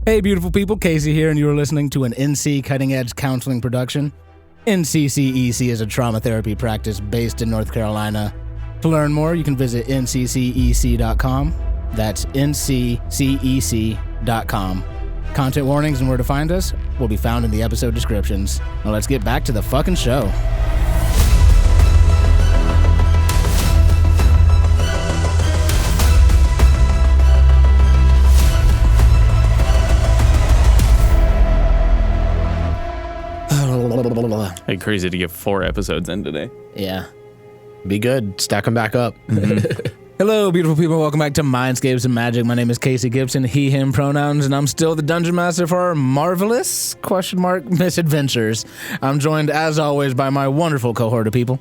Hey, beautiful people, Casey here, and you are listening to an NC Cutting Edge Counseling production. NCCEC is a trauma therapy practice based in North Carolina. To learn more, you can visit nccec.com. That's nccec.com. Content warnings and where to find us will be found in the episode descriptions. Now let's get back to the fucking show. Hey, crazy to get 4 episodes in today. Yeah. Be good. Stack them back up. Hello, beautiful people. Welcome back to Mindscapes and Magic. My name is Casey Gibson, he, him pronouns, and I'm still the Dungeon Master for our marvelous, misadventures. I'm joined, as always, by my wonderful cohort of people.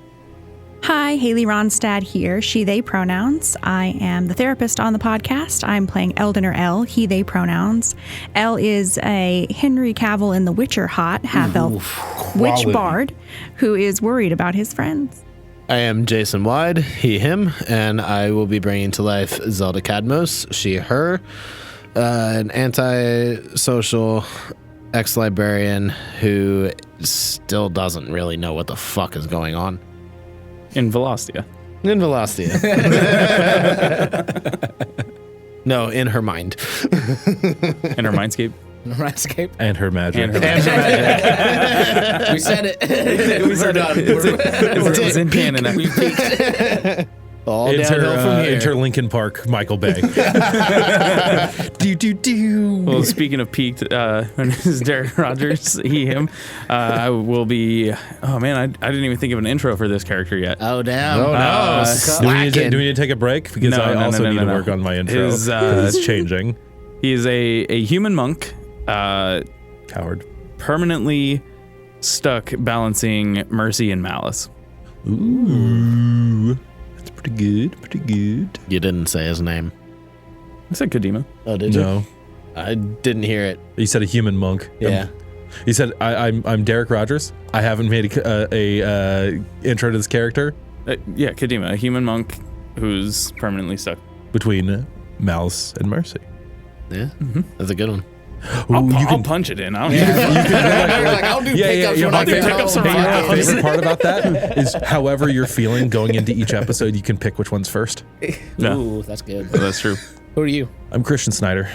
Hi, Haley Ronstadt here, she, they pronouns. I am the therapist on the podcast. I'm playing Eldon or Elle, he, they pronouns. Elle is a Henry Cavill in The Witcher hot half-elf witch bard who is worried about his friends. I am Jason Wyde, he, him, and I will be bringing to life Zelda Cadmos, she, her, an anti-social ex-librarian who still doesn't really know what the fuck is going on. In Velocity. In Velocity. No, in her mind. In her mindscape. Mindscape. And her magic. We said it. We're done. It's in canon. All downhill from here. Enter Lincoln Park, Michael Bay. Well, speaking of peaked, my name is Derek Rogers, he, him. I will be, oh man, I didn't even think of an intro for this character yet. Oh, damn. Oh, no. Do we need to take a break? Because No, I no, also no, need no, to no. work on my intro. Because it's changing. He is a human monk, Coward. permanently stuck balancing mercy and malice. Ooh. That's pretty good. Pretty good. You didn't say his name. I said Kadima. Oh, did you? No. I didn't hear it. You said a human monk. Yeah. You said, I'm Derek Rogers. I haven't made a intro to this character Yeah, Kadima, a human monk who's permanently stuck. between malice and mercy. Yeah, that's a good one. I'll punch it in. I don't I'll do pickups when I get home. My favorite part about that is however you're feeling going into each episode, you can pick which one's first. No. Ooh, that's good. That's true. Who are you? I'm Christian Snyder.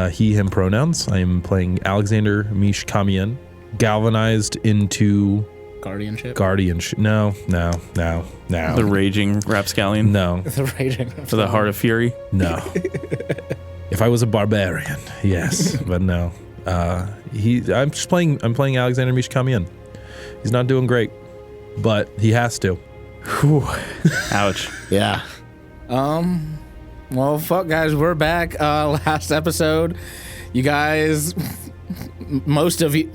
He, him pronouns. I'm playing Alexander Mish Kamian, galvanized into Guardianship? guardianship. No. The raging rapscallion. No. The rating. For the heart of fury. No. If I was a barbarian, yes, but no. I'm playing Alexander Mish Kamian. He's not doing great, but he has to. Whew. Ouch. Yeah. Well, fuck, guys, we're back. Last episode, you guys, most of you,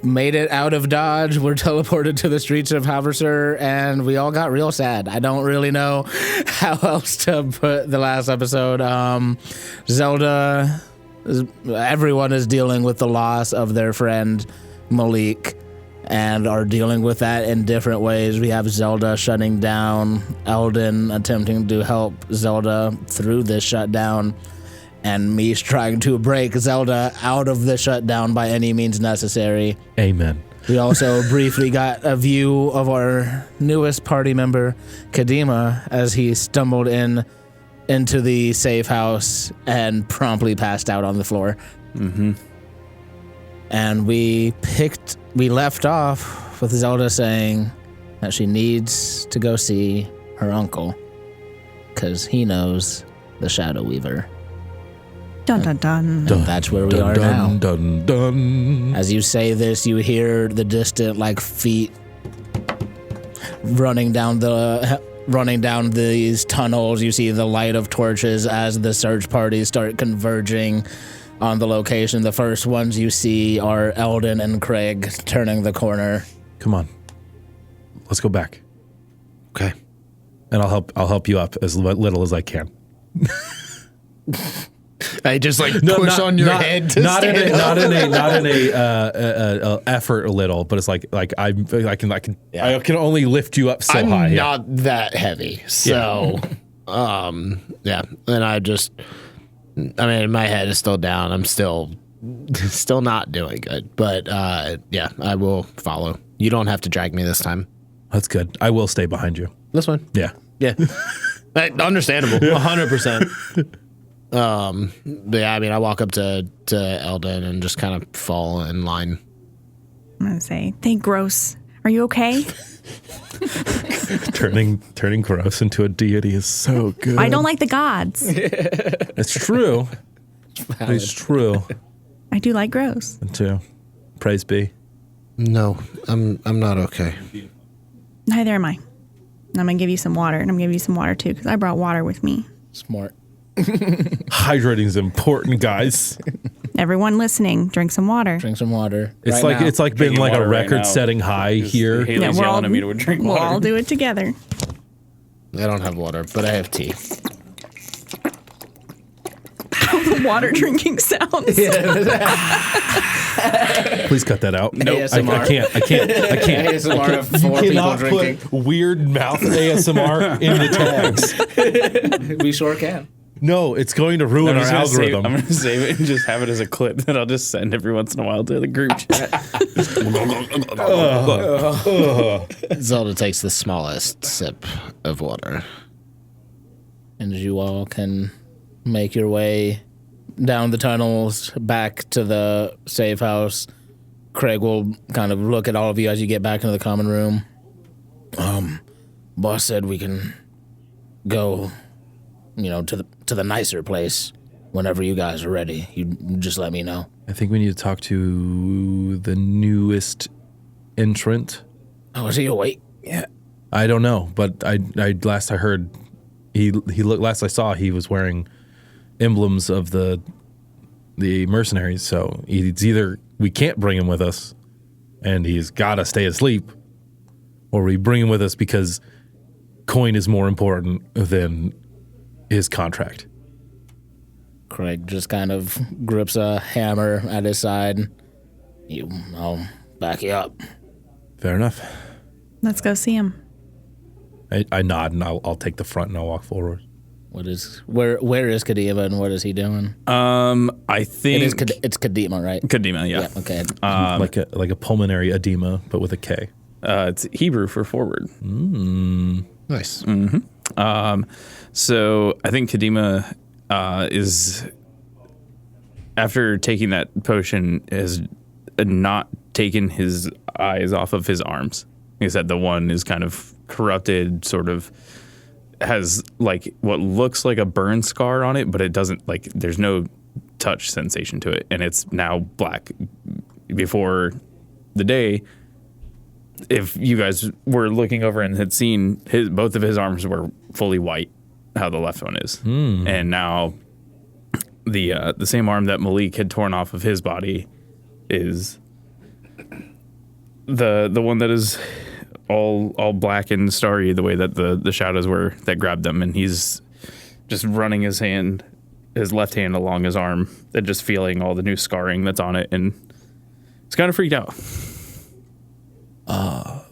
made it out of Dodge. We're teleported to the streets of Haverser, and we all got real sad. I don't really know how else to put the last episode. Zelda, everyone is dealing with the loss of their friend Malik, and are dealing with that in different ways. We have Zelda shutting down, Eldon attempting to help Zelda through this shutdown, and Mish trying to break Zelda out of the shutdown by any means necessary. Amen. We also briefly got a view of our newest party member, Kadima, as he stumbled into the safe house and promptly passed out on the floor. Mm-hmm. And we left off with Zelda saying that she needs to go see her uncle because he knows the Shadow Weaver. Dun dun dun. And that's where we are now. Dun, dun. As you say this, you hear the distant feet running down these tunnels. You see the light of torches as the search parties start converging on the location. The first ones you see are Eldon and Craig turning the corner. Come on. Let's go back. Okay. And I'll help you up as little as I can. I just push on your head to not stand in up. not in a effort a little, but it's like I can only lift you up so I'm high. not that heavy, so yeah. And I just I mean, my head is still down. I'm still not doing good. But yeah, I will follow. You don't have to drag me this time. That's good. I will stay behind you. This one? Yeah. Yeah. Understandable. 100%. But yeah, I mean, I walk up to Eldon and just kind of fall in line. I'm going to say, "Thank Gross. Are you okay?" Turning Gross into a deity is so good. I don't like the gods. It's true. It's true. I do like Gross. Too. Praise be. No, I'm not okay. Neither am I. And I'm going to give you some water, and I'm going to give you some water too, because I brought water with me. Smart. Hydrating is important, guys. Everyone listening, drink some water. Drink some water. It's right now. it's like been Drinking like a water right record-setting high here. Haley's yelling at me to drink We'll water. all do it together. I don't have water, but I have tea. The water drinking sounds. Please cut that out. Nope. I can't. ASMR of 4 people Cannot drinking. put weird mouth ASMR in the tags. We sure can. No, it's going to ruin our algorithm. I'm going to save it and just have it as a clip that I'll just send every once in a while to the group chat. Zelda takes the smallest sip of water. And you all can make your way down the tunnels back to the safe house. Craig will kind of look at all of you as you get back into the common room. Boss said we can go, to the nicer place whenever you guys are ready. You just let me know. I think we need to talk to the newest entrant. Oh, is he awake? Yeah. I don't know, but last I heard, last I saw, he was wearing emblems of the mercenaries. So it's either we can't bring him with us, and he's got to stay asleep, or we bring him with us because coin is more important than his contract. Craig just kind of grips a hammer at his side. I'll back you up. Fair enough. Let's go see him. I nod and I'll take the front and I'll walk forward. Where is Kadima and what is he doing? I think It's Kadima, right? Kadima, yeah. Yeah. Okay. Like a pulmonary edema, but with a K. It's Hebrew for forward. Nice. So I think Kadima is, after taking that potion, has not taken his eyes off of his arms. He said the one is kind of corrupted, sort of has like what looks like a burn scar on it, but it doesn't, like, there's no touch sensation to it, and it's now black. Before the day, if you guys were looking over and had seen both of his arms were fully white, how the left one is, and now the same arm that Malik had torn off of his body is the one that is all black and starry, the way that the shadows were that grabbed him, and he's just running his left hand along his arm and just feeling all the new scarring that's on it, and it's kind of freaked out.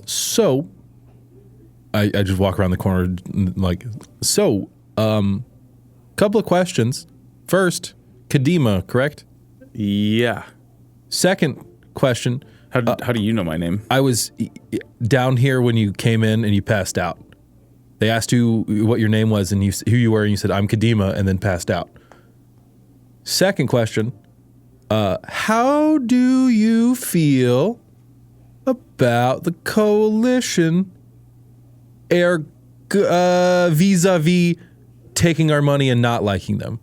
So I just walk around the corner like, couple of questions. First, Kadima, correct? Yeah. Second question. How do you know my name? I was down here when you came in and you passed out. They asked you what your name was and who you were, and you said, "I'm Kadima," and then passed out. Second question, how do you feel about the coalition vis-a-vis taking our money and not liking them?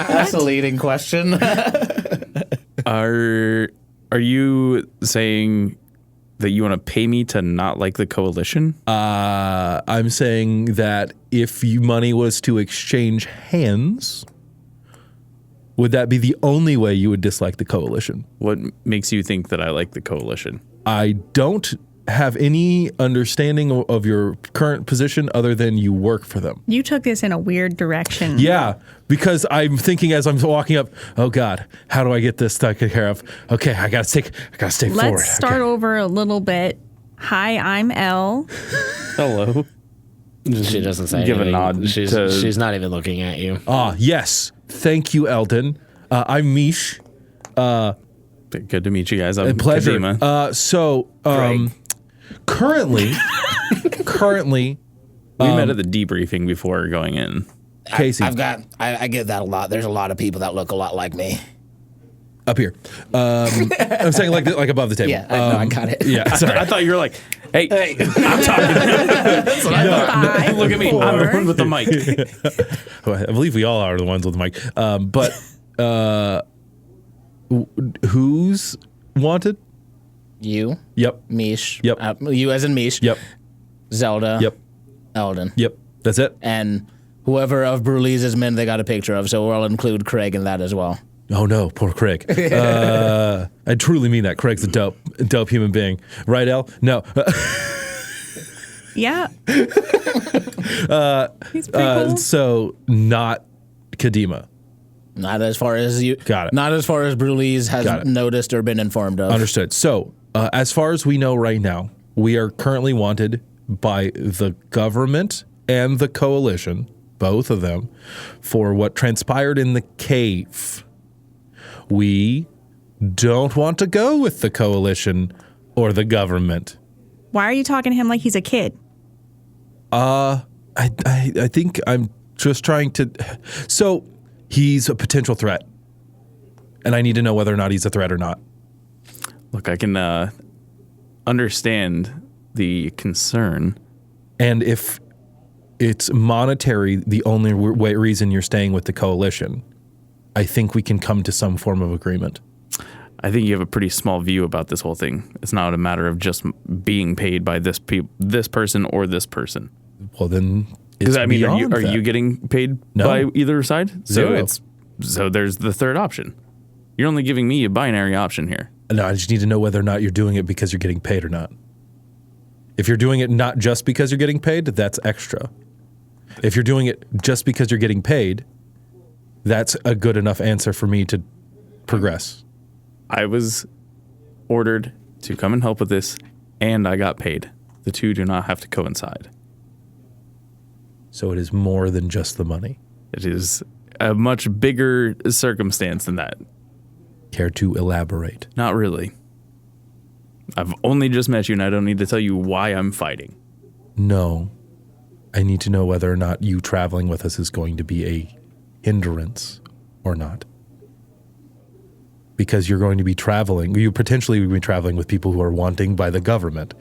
That's a leading question. Are you saying that you want to pay me to not like the coalition? I'm saying that if money was to exchange hands, would that be the only way you would dislike the coalition? What makes you think that I like the coalition? I don't have any understanding of your current position other than you work for them. You took this in a weird direction. Yeah, because I'm thinking as I'm walking up, oh God, how do I get this taken care of? Okay, I gotta stay forward. Let's start over a little bit. Hi, I'm Elle. Hello. She doesn't say Give a anything. nod to- She's not even looking at you. Yes. Thank you, Eldon. I'm Mish. Good to meet you guys. I'm Pleasure. Kadima. Currently, We met at the debriefing before going in. Casey. I get that a lot. There's a lot of people that look a lot like me. up here. I'm saying like above the table. Yeah, I got it. Yeah, sorry. I thought you were like, hey, I'm talking. Five, Look at me. I'm the one with the mic. I believe we all are the ones with the mic. Who's wanted? You, Yep. Mish. Yep. You as in Mish. Yep. Zelda. Yep. Eldon. Yep. That's it. And whoever of Brulee's men they got a picture of, so we'll include Craig in that as well. Oh no, poor Craig. I truly mean that. Craig's a dope human being. Right, El? No. Yeah. He's pretty cool. So not Kadima. Not as far as you. Got it. Not as far as Brulee's Got has it. noticed or been informed of. Understood. So as far as we know right now, we are currently wanted by the government and the coalition, both of them, for what transpired in the cave. We don't want to go with the coalition or the government. Why are you talking to him like he's a kid? I think I'm just trying to. So he's a potential threat, and I need to know whether or not he's a threat or not. Look, I can understand the concern. And if it's monetary, the only reason you're staying with the coalition, I think we can come to some form of agreement. I think you have a pretty small view about this whole thing. It's not a matter of just being paid by this person or this person. Well, then, Because I mean, are beyond you that. getting paid No. by either side? Zero. So there's the third option. You're only giving me a binary option here. No, I just need to know whether or not you're doing it because you're getting paid or not. If you're doing it not just because you're getting paid, that's extra. If you're doing it just because you're getting paid, that's a good enough answer for me to progress. I was ordered to come and help with this, and I got paid. The two do not have to coincide. So it is more than just the money. It is a much bigger circumstance than that. Care to elaborate? Not really. I've only just met you, and I don't need to tell you why I'm fighting. No. I need to know whether or not you traveling with us is going to be a hindrance or not. Because you're going to be traveling, you potentially will be traveling with people who are wanting by the government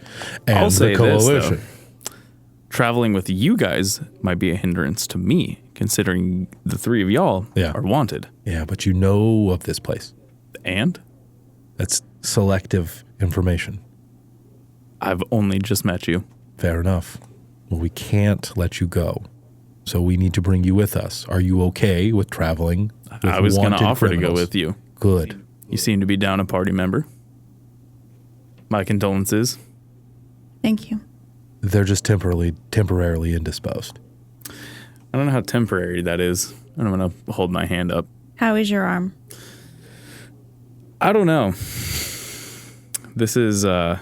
and I'll say the coalition. this, though. Traveling with you guys might be a hindrance to me, considering the three of y'all are wanted. Yeah, but you know of this place. And That's selective information. I've only just met you. Fair enough. Well, we can't let you go. So we need to bring you with us. Are you okay with traveling with I was going to wanted offer to criminals? go with you. Good. You seem to be down a party member. My condolences. Thank you. They're just temporarily indisposed. I don't know how temporary that is. I'm going to hold my hand up. How is your arm? I don't know. This is, I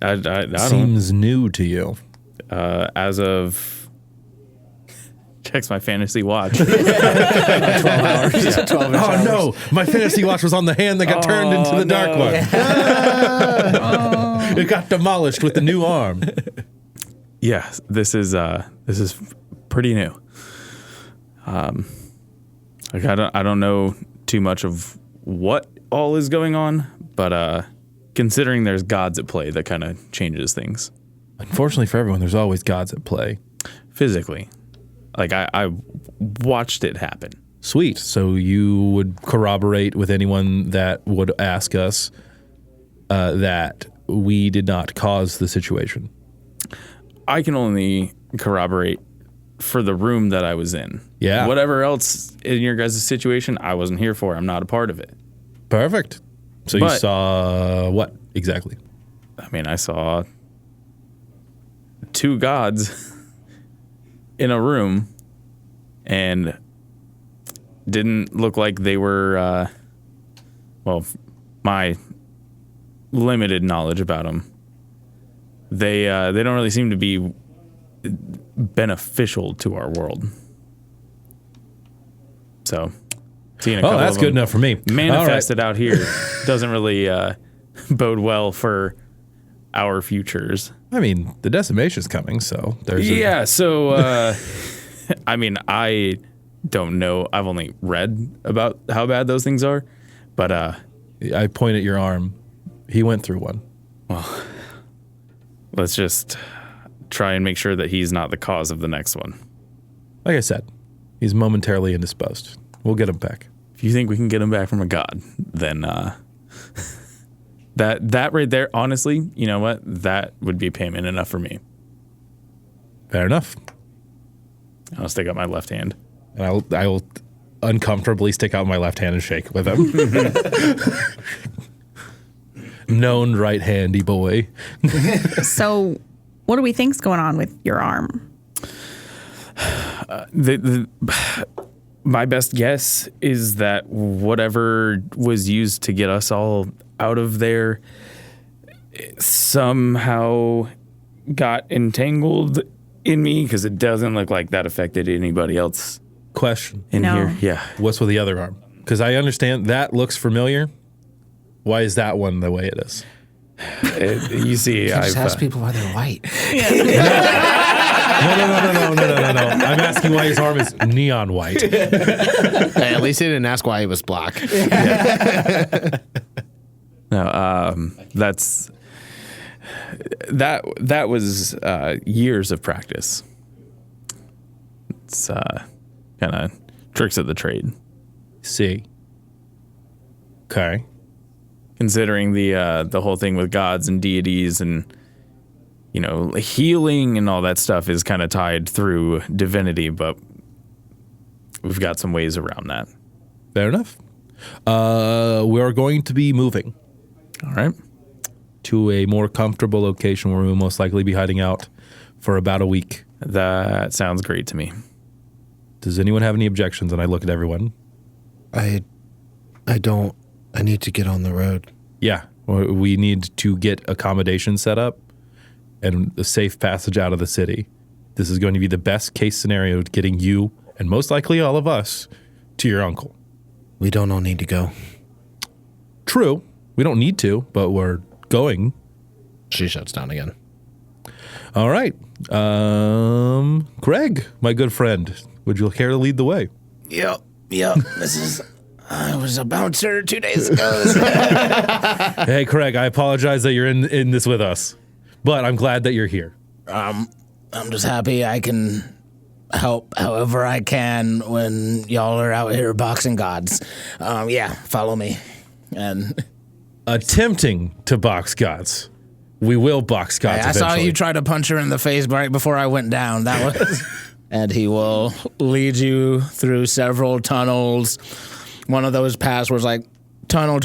don't, Seems new to you. as of, checks my fantasy watch. 12 hours. 12 Oh hours. no, my fantasy watch was on the hand that got turned into the dark one. It got demolished with the new arm. Yeah, this is pretty new. Like I don't know too much of what all is going on, but considering there's gods at play, that kind of changes things Unfortunately for everyone, there's always gods at play. physically. Like I watched it happen. Sweet. So you would corroborate with anyone that would ask us that we did not cause the situation. I can only corroborate for the room that I was in. Yeah. Whatever else in your guys' situation, I wasn't here for. I'm not a part of it. Perfect. So you But- saw what exactly? I mean, I saw two gods in a room and didn't look like they were, well, my limited knowledge about them. They don't really seem to be beneficial to our world. So, seeing a couple that's of good them enough for me. manifested out here doesn't really bode well for our futures. I mean, the decimation's coming, so there's So I mean, I don't know. I've only read about how bad those things are, but I point at your arm. He went through one. let's just try and make sure that he's not the cause of the next one. Like I said, he's momentarily indisposed. We'll get him back. If you think we can get him back from a god, then that right there, honestly, you know what? That would be payment enough for me. Fair enough. I'll stick out my left hand. And I will uncomfortably stick out my left hand and shake with him. Known right-handy boy. So, what do we think's going on with your arm? My best guess is that whatever was used to get us all out of there somehow got entangled in me, because it doesn't look like that affected anybody else Question. in No. here. Yeah. What's with the other arm? Because I understand that looks familiar. Why is that one the way it is? You see, Just I've ask people why they're white. No. I'm asking why his arm is neon white. Hey, at least he didn't ask why he was black. that was years of practice. It's kind of tricks of the trade. See. Okay. Considering the whole thing with gods and deities and, you know, healing and all that stuff is kind of tied through divinity, but we've got some ways around that. Fair enough. We are going to be moving All right. to a more comfortable location where we will most likely be hiding out for about a week. That sounds great to me. Does anyone have any objections? And I look at everyone. I don't. I need to get on the road. Yeah. We need to get accommodation set up and a safe passage out of the city. This is going to be the best case scenario to getting you, and most likely all of us, to your uncle. We don't all need to go. True. We don't need to, but we're going. She shuts down again. All right. Greg, my good friend, would you care to lead the way? Yep. This is. I was a bouncer 2 days ago. Hey, Craig, I apologize that you're in this with us, but I'm glad that you're here. I'm just happy I can help however I can when y'all are out here boxing gods. Follow me. And Attempting to box gods. We will box gods I saw eventually. you try to punch her in the face right before I went down. That was. And he will lead you through several tunnels. One of those paths was like tunnel,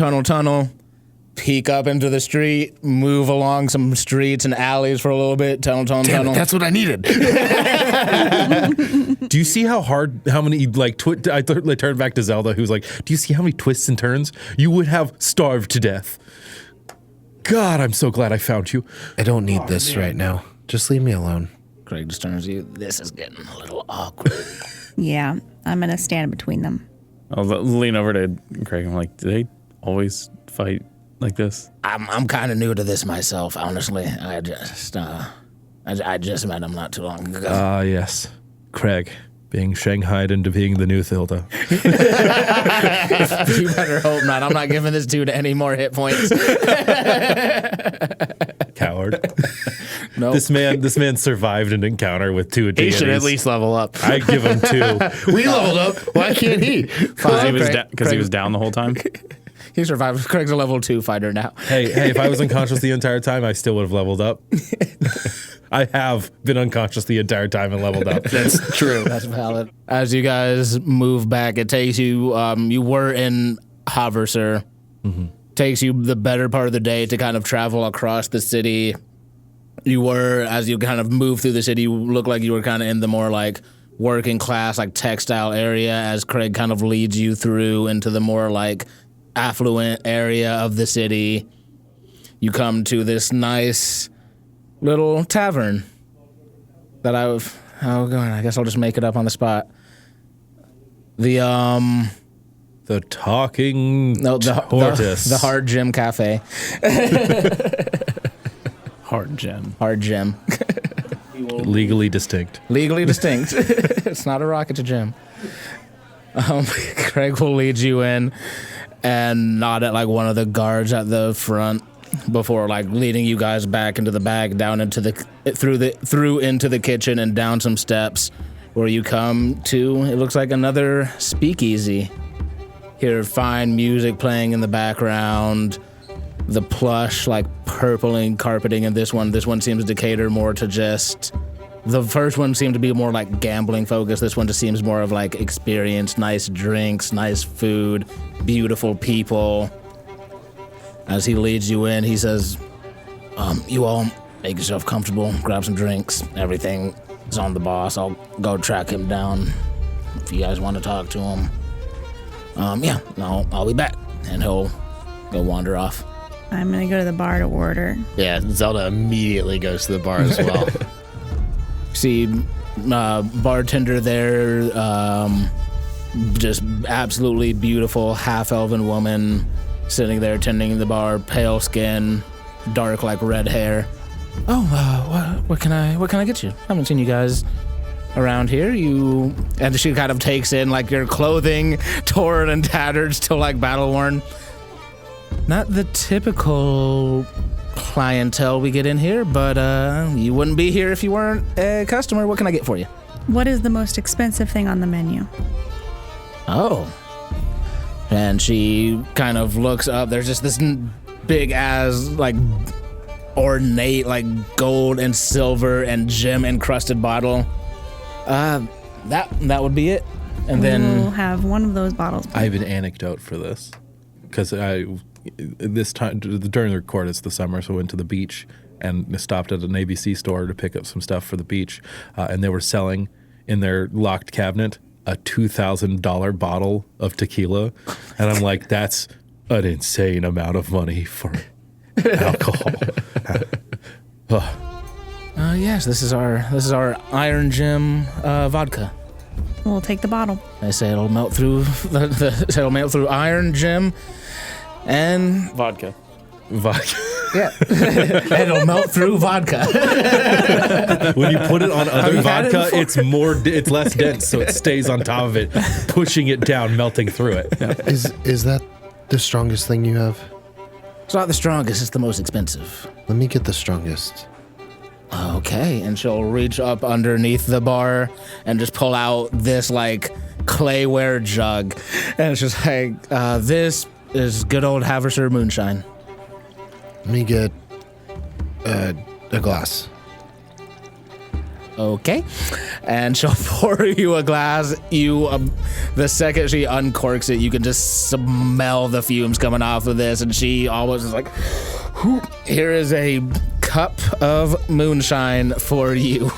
peek up into the street, move along some streets and alleys for a little bit, tunnel. That's what I needed. Do you see how many, I turned back to Zelda, who's like, do you see how many twists and turns? You would have starved to death. God, I'm so glad I found you. I don't need this right now. Just leave me alone. Craig just turns to you. This is getting a little awkward. Yeah, I'm going to stand between them. I'll lean over to Craig. I'm like, do they always fight like this? I'm kind of new to this myself, honestly. I just met him not too long ago. Ah, yes. Craig, being shanghaied into being the new Thilda. You better hope not. I'm not giving this dude any more hit points. Coward. Nope. This man survived an encounter with two He deities. should at least level up. I give him 2. We leveled up. Why can't he? Because he was down the whole time. He survived. Craig's a level 2 fighter now. Hey, if I was unconscious the entire time, I still would have leveled up. I have been unconscious the entire time and leveled up. That's true. That's valid. As you guys move back, it takes you, you were in Haverser. Mm-hmm. Takes you the better part of the day to kind of travel across the city. You were, as you kind of move through the city, you look like you were kind of in the more like working class, like textile area, as Craig kind of leads you through into the more like affluent area of the city. You come to this nice little tavern. that I guess I'll just make it up on the spot. The talking tortoise. The Hard Gym Cafe. Hard gem. Hard Gym. Legally distinct. Legally distinct. It's not a rock, it's a gym. Craig will lead you in and nod at like one of the guards at the front before like leading you guys back into the back, down into through into the kitchen and down some steps where you come to, it looks like another speakeasy. Hear fine music playing in the background. The plush, like purpling carpeting in this one seems to cater more to just... The first one seemed to be more like gambling focused. This one just seems more of like experience, nice drinks, nice food, beautiful people. As he leads you in, he says, you all make yourself comfortable, grab some drinks. Everything is on the boss. I'll go track him down if you guys want to talk to him. I'll be back. And he'll go wander off. I'm going to go to the bar to order. Yeah, Zelda immediately goes to the bar as well. See bartender there, just absolutely beautiful half-elven woman sitting there tending the bar, pale skin, dark like red hair. What can I get you? I haven't seen you guys around here. And she kind of takes in like your clothing, torn and tattered, still like battle-worn. Not the typical clientele we get in here, but you wouldn't be here if you weren't a customer. What can I get for you? What is the most expensive thing on the menu? Oh. And she kind of looks up. There's just this big ass, like, ornate, like, gold and silver and gem encrusted bottle. That would be it. And then we'll have one of those bottles. I have an anecdote for this. Because this time during the record, it's the summer, so I went to the beach and stopped at an ABC store to pick up some stuff for the beach, and they were selling in their locked cabinet a $2,000 bottle of tequila, and I'm like, that's an insane amount of money for alcohol. Yes, this is our Iron Gem vodka. We'll take the bottle. They say it'll melt through it'll melt through Iron Gem and Vodka. yeah, it'll melt through vodka. When you put it on other vodka, it's less dense, so it stays on top of it, pushing it down, melting through it. Yeah. Is that the strongest thing you have? It's not the strongest, it's the most expensive. Let me get the strongest. Okay, and she'll reach up underneath the bar and just pull out this like clayware jug, and it's just like, this is good old Haverser moonshine. Let me get a glass. Okay, and she'll pour you a glass. The second she uncorks it, you can just smell the fumes coming off of this, and she almost is like, here is a cup of moonshine for you.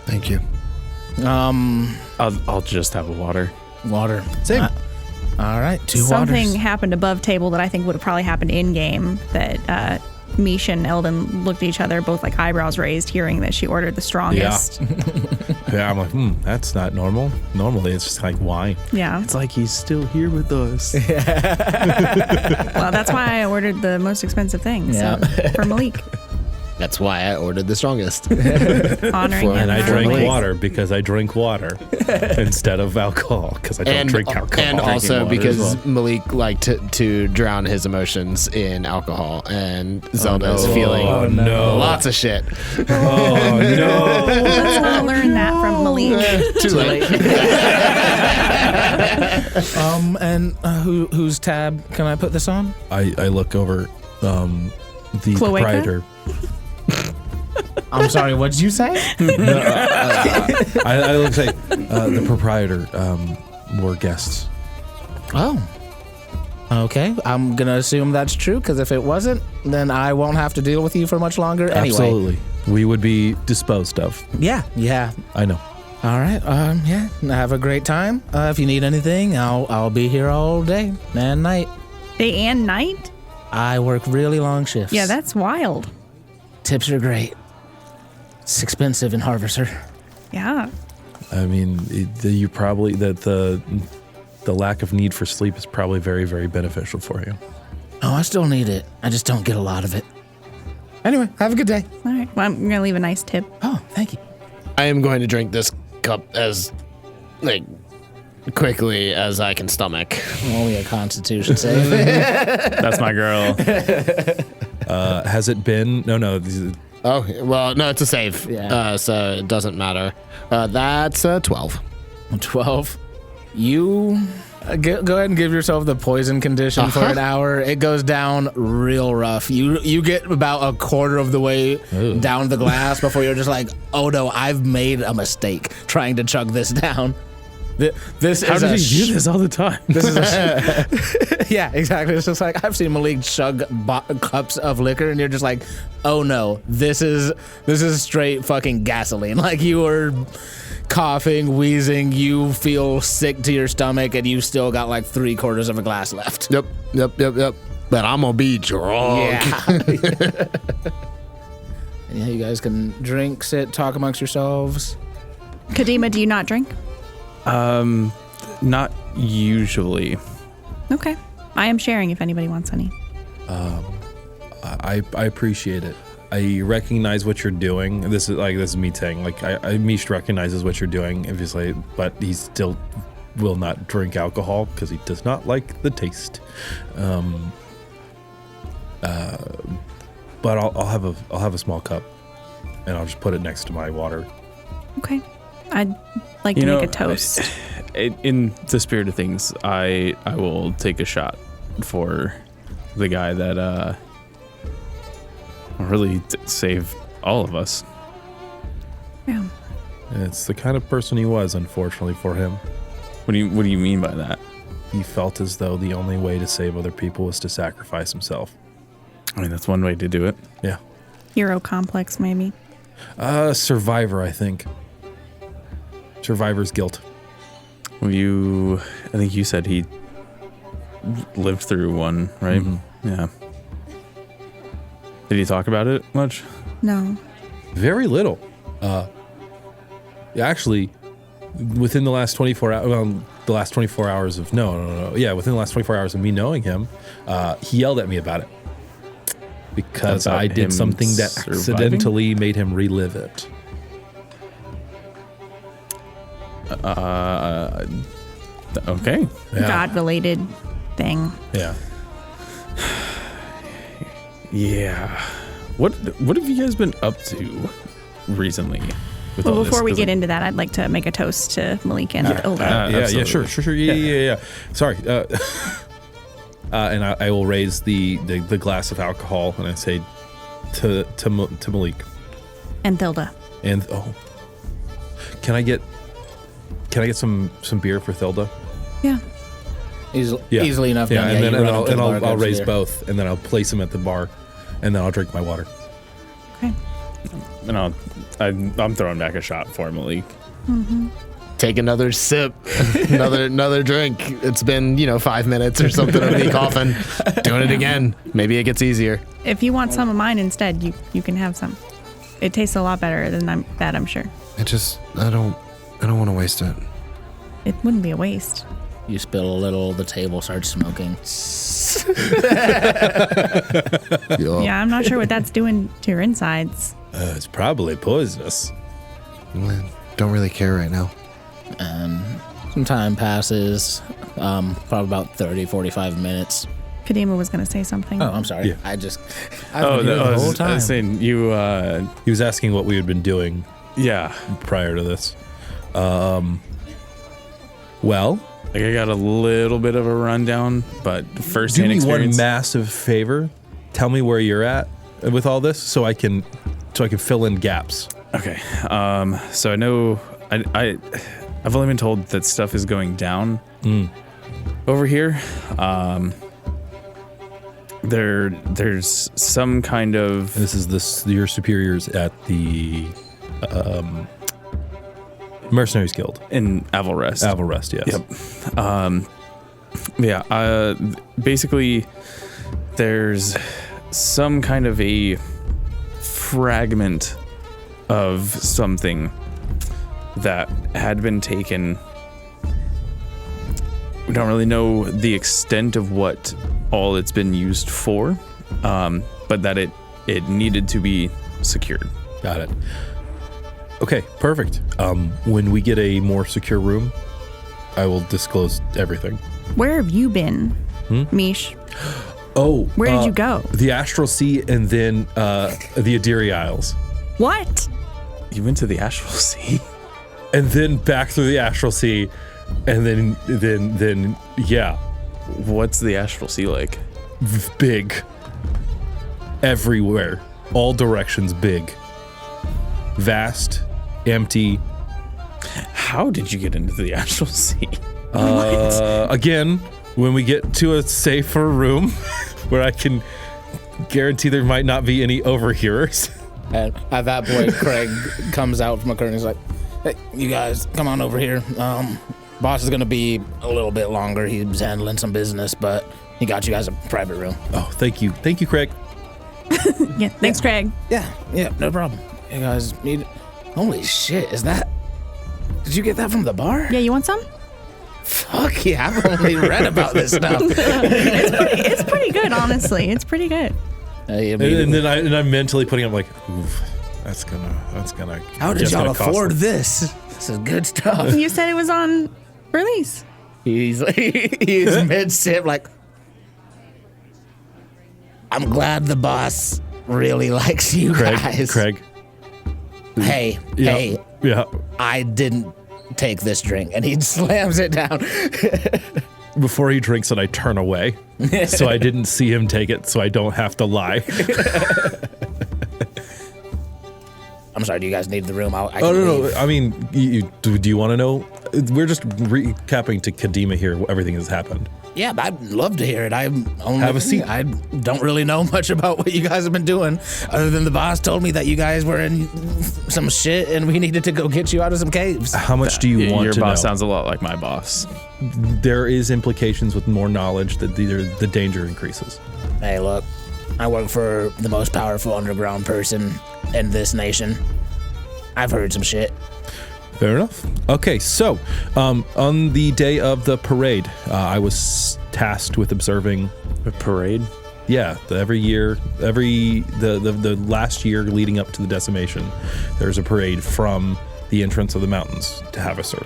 Thank you. I'll just have a water. Water. Same. All right, two Something waters. happened above table that I think would have probably happened in game. That Mish and Eldon looked at each other, both like eyebrows raised, hearing that she ordered the strongest. Yeah, I'm like, that's not normal. Normally, it's just like wine. Yeah. It's like he's still here with us. Well, that's why I ordered the most expensive thing. Yeah. So for Malik, That's why I ordered the strongest. honoring him. And I for drank Malik. water because I drink water instead of alcohol because I don't drink alcohol. And also water because as well. Malik liked to drown his emotions in alcohol, and Zelda's feeling lots of shit. Oh, no. Let's not learn that from Malik. Too late. And whose tab can I put this on? I look over the Cloaca? proprietor. I'm sorry, what did you say? I look like the proprietor were guests. Oh. Okay, I'm going to assume that's true, because if it wasn't, then I won't have to deal with you for much longer anyway. Absolutely. We would be disposed of. Yeah. I know. All right, yeah, have a great time. If you need anything, I'll be here all day and night. Day and night? I work really long shifts. Yeah, that's wild. Tips are great. It's expensive in Harvester. Yeah. I mean, you probably the lack of need for sleep is probably very, very beneficial for you. Oh, I still need it. I just don't get a lot of it. Anyway, have a good day. All right. Well, I'm going to leave a nice tip. Oh, thank you. I am going to drink this cup as quickly as I can stomach. Only a Constitution save. That's my girl. Has it been? No. Oh, well, no, it's a save. Yeah. So it doesn't matter. That's 12. 12. You go ahead and give yourself the poison condition for an hour. It goes down real rough. You get about a quarter of the way down the glass before you're just like, oh no, I've made a mistake trying to chug this down. This How is does he do this all the time? This is yeah, exactly. It's just like I've seen Malik chug cups of liquor, and you're just like, oh no, this is straight fucking gasoline. Like you are coughing, wheezing, you feel sick to your stomach, and you still got like 3/4 of a glass left. Yep. But I'm gonna be drunk. Yeah. Yeah, you guys can drink, sit, talk amongst yourselves. Kadima, do you not drink? Not usually. Okay. I am sharing if anybody wants any. I appreciate it. I recognize what you're doing. This is me saying, Mish recognizes what you're doing, obviously, but he still will not drink alcohol because he does not like the taste. But I'll have a small cup, and I'll just put it next to my water. Okay. I'd like to make a toast. In the spirit of things, I will take a shot for the guy that really saved all of us. Yeah. And it's the kind of person he was, unfortunately for him. What do you mean by that? He felt as though the only way to save other people was to sacrifice himself. I mean, that's one way to do it. Yeah. Hero complex, maybe. Survivor, I think. Survivor's guilt. I think you said he lived through one, right? Mm-hmm. Yeah. Did he talk about it much? No. Very little. Actually, within the last 24 hours, within the last 24 hours of me knowing him, he yelled at me about it. Because About I did him something that surviving? accidentally made him relive it. Okay. Yeah. God-related thing. Yeah. Yeah. What have you guys been up to recently? With Well, all before this? we 'Cause get into that, I'd like to make a toast to Malik and Ilda. Yeah, absolutely. sure. Yeah. Sorry. And I will raise the glass of alcohol, and I say to Malik. And Thilda. And can I get some beer for Thilda? Yeah. Easily enough. Yeah, done. and You then run up to the bar, I'll grab raise beer. both, and then I'll place them at the bar, and then I'll drink my water. Okay. And I'm throwing back a shot for Malik. Take another sip, another drink. It's been 5 minutes or something of me coughing. Doing it again. Maybe it gets easier. If you want some of mine instead, you can have some. It tastes a lot better than I'm sure. I don't want to waste it. It wouldn't be a waste. You spill a little, the table starts smoking. Yeah, I'm not sure what that's doing to your insides. It's probably poisonous. Don't really care right now. And some time passes, probably about 30, 45 minutes. Kadima was going to say something. Oh, I'm sorry. Yeah. I've Oh, been here the I whole was time. saying you. He was asking what we had been doing Yeah. prior to this. Well, Like I got a little bit of a rundown, but do first-hand me one experience. massive favor. Tell me where you're at with all this, so I can fill in gaps. Okay. So I know I've only been told that stuff is going down over here. There's some kind of This is your superiors at the Mercenaries Guild. in Avalrest. Avalrest, yes. Yep. Basically, there's some kind of a fragment of something that had been taken. We don't really know the extent of what all it's been used for, but that it needed to be secured. Got it. Okay, perfect. When we get a more secure room, I will disclose everything. Where have you been, Mish? Oh, Where did you go? The Astral Sea and then the Adiri Isles. What? You went to the Astral Sea? And then back through the Astral Sea, and then yeah. What's the Astral Sea like? Big. Everywhere. All directions big. Vast, empty. How did you get into the Astral Sea? Again, when we get to a safer room where I can guarantee there might not be any overhearers. And at that point, Craig comes out from a curtain. He's like, "Hey, you guys, come on over here. Boss is gonna be a little bit longer. He's handling some business, but he got you guys a private room." Oh, thank you, Craig. Yeah, thanks, Craig. Yeah, no problem. You guys need. Holy shit, is that? Did you get that from the bar? Yeah, you want some? Fuck yeah, I've only read about this stuff. It's pretty good, honestly. It's pretty good. And then I'm mentally putting up like, oof, that's gonna. How did y'all afford this? This is good stuff. You said it was on release. He's mid sip like. I'm glad the boss really likes you guys. Craig. Hey, Yeah. I didn't take this drink, and he slams it down. Before he drinks it, I turn away, so I didn't see him take it, so I don't have to lie. I'm sorry. Do you guys need the room? No. I mean, do you want to know? We're just recapping to Kadima here everything that's happened. Yeah, but I'd love to hear it. Have a seat. I don't really know much about what you guys have been doing, other than the boss told me that you guys were in some shit and we needed to go get you out of some caves. How much do you want Your to know? boss sounds a lot like my boss. There is implications with more knowledge that the danger increases. Hey, look, I work for the most powerful underground person in this nation. I've heard some shit. Fair enough. Okay, so on the day of the parade, I was tasked with observing A parade? Yeah, every year, the last year leading up to the decimation, there's a parade from the entrance of the mountains to Havaser,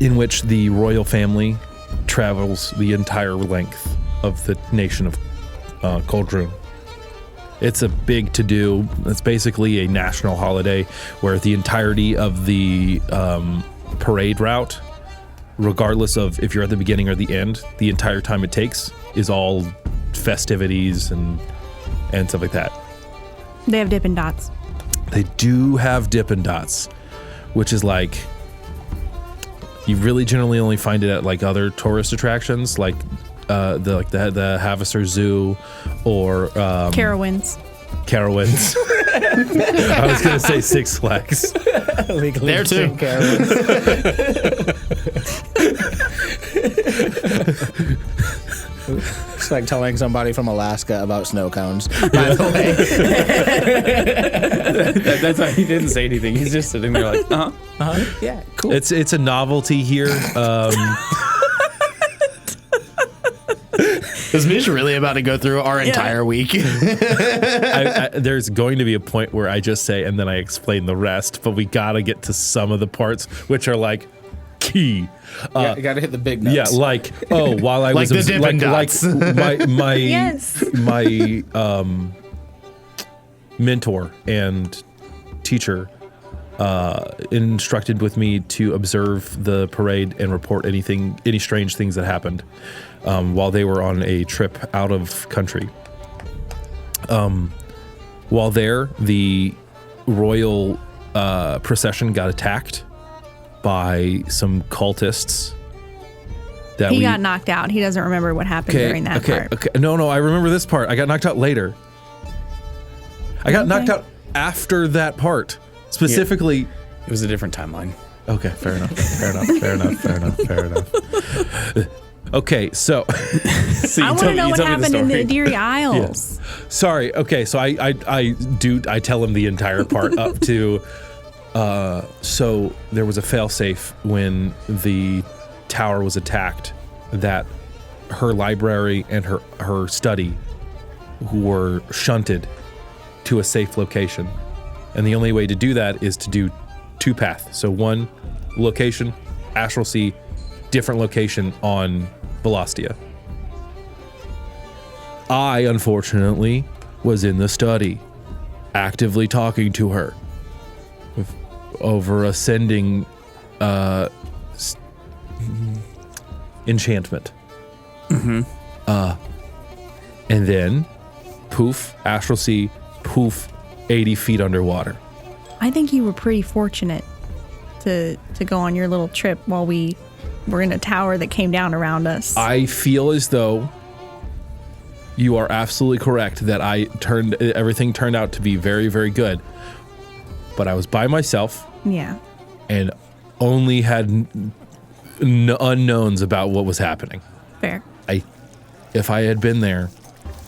in which the royal family travels the entire length of the nation of Coldroon. It's a big to-do. It's basically a national holiday where the entirety of the parade route, regardless of if you're at the beginning or the end, the entire time it takes is all festivities and stuff like that. They have Dippin' Dots. They do have Dippin' Dots, which is like, you really generally only find it at like other tourist attractions, like the Havaser Zoo or Carowinds. I was gonna say Six Flags. There too. It's like telling somebody from Alaska about snow cones, by the way. That's why he didn't say anything. He's just sitting there like, Yeah, cool. It's a novelty here. Is Mish really about to go through our entire week? There's going to be a point where I just say, and then I explain the rest, but we gotta get to some of the parts which are like key. You gotta hit the big notes. Yeah, like, while I Like was the Dippin' Dots. my Yes. my mentor and teacher instructed with me to observe the parade and report any strange things that happened while they were on a trip out of country. While there, the royal procession got attacked by some cultists. He got knocked out. He doesn't remember what happened during that part. Okay. No, I remember this part. I got knocked out later. I got knocked out after that part. Specifically, it was a different timeline. Okay, fair enough. Okay, so I want to know what happened in the Adiri Isles. Sorry. Okay, so I tell him the entire part up to So there was a failsafe when the tower was attacked that her library and her study were shunted to a safe location. And the only way to do that is to do 2 paths. So one location, Astral Sea, different location on Velostia. I, unfortunately, was in the study, actively talking to her over a sending enchantment. Mm-hmm. And then, poof, Astral Sea, poof, 80 feet underwater. I think you were pretty fortunate to go on your little trip while we were in a tower that came down around us. I feel as though you are absolutely correct that everything turned out to be very, very good. But I was by myself. Yeah. And only had unknowns about what was happening. Fair. If I had been there,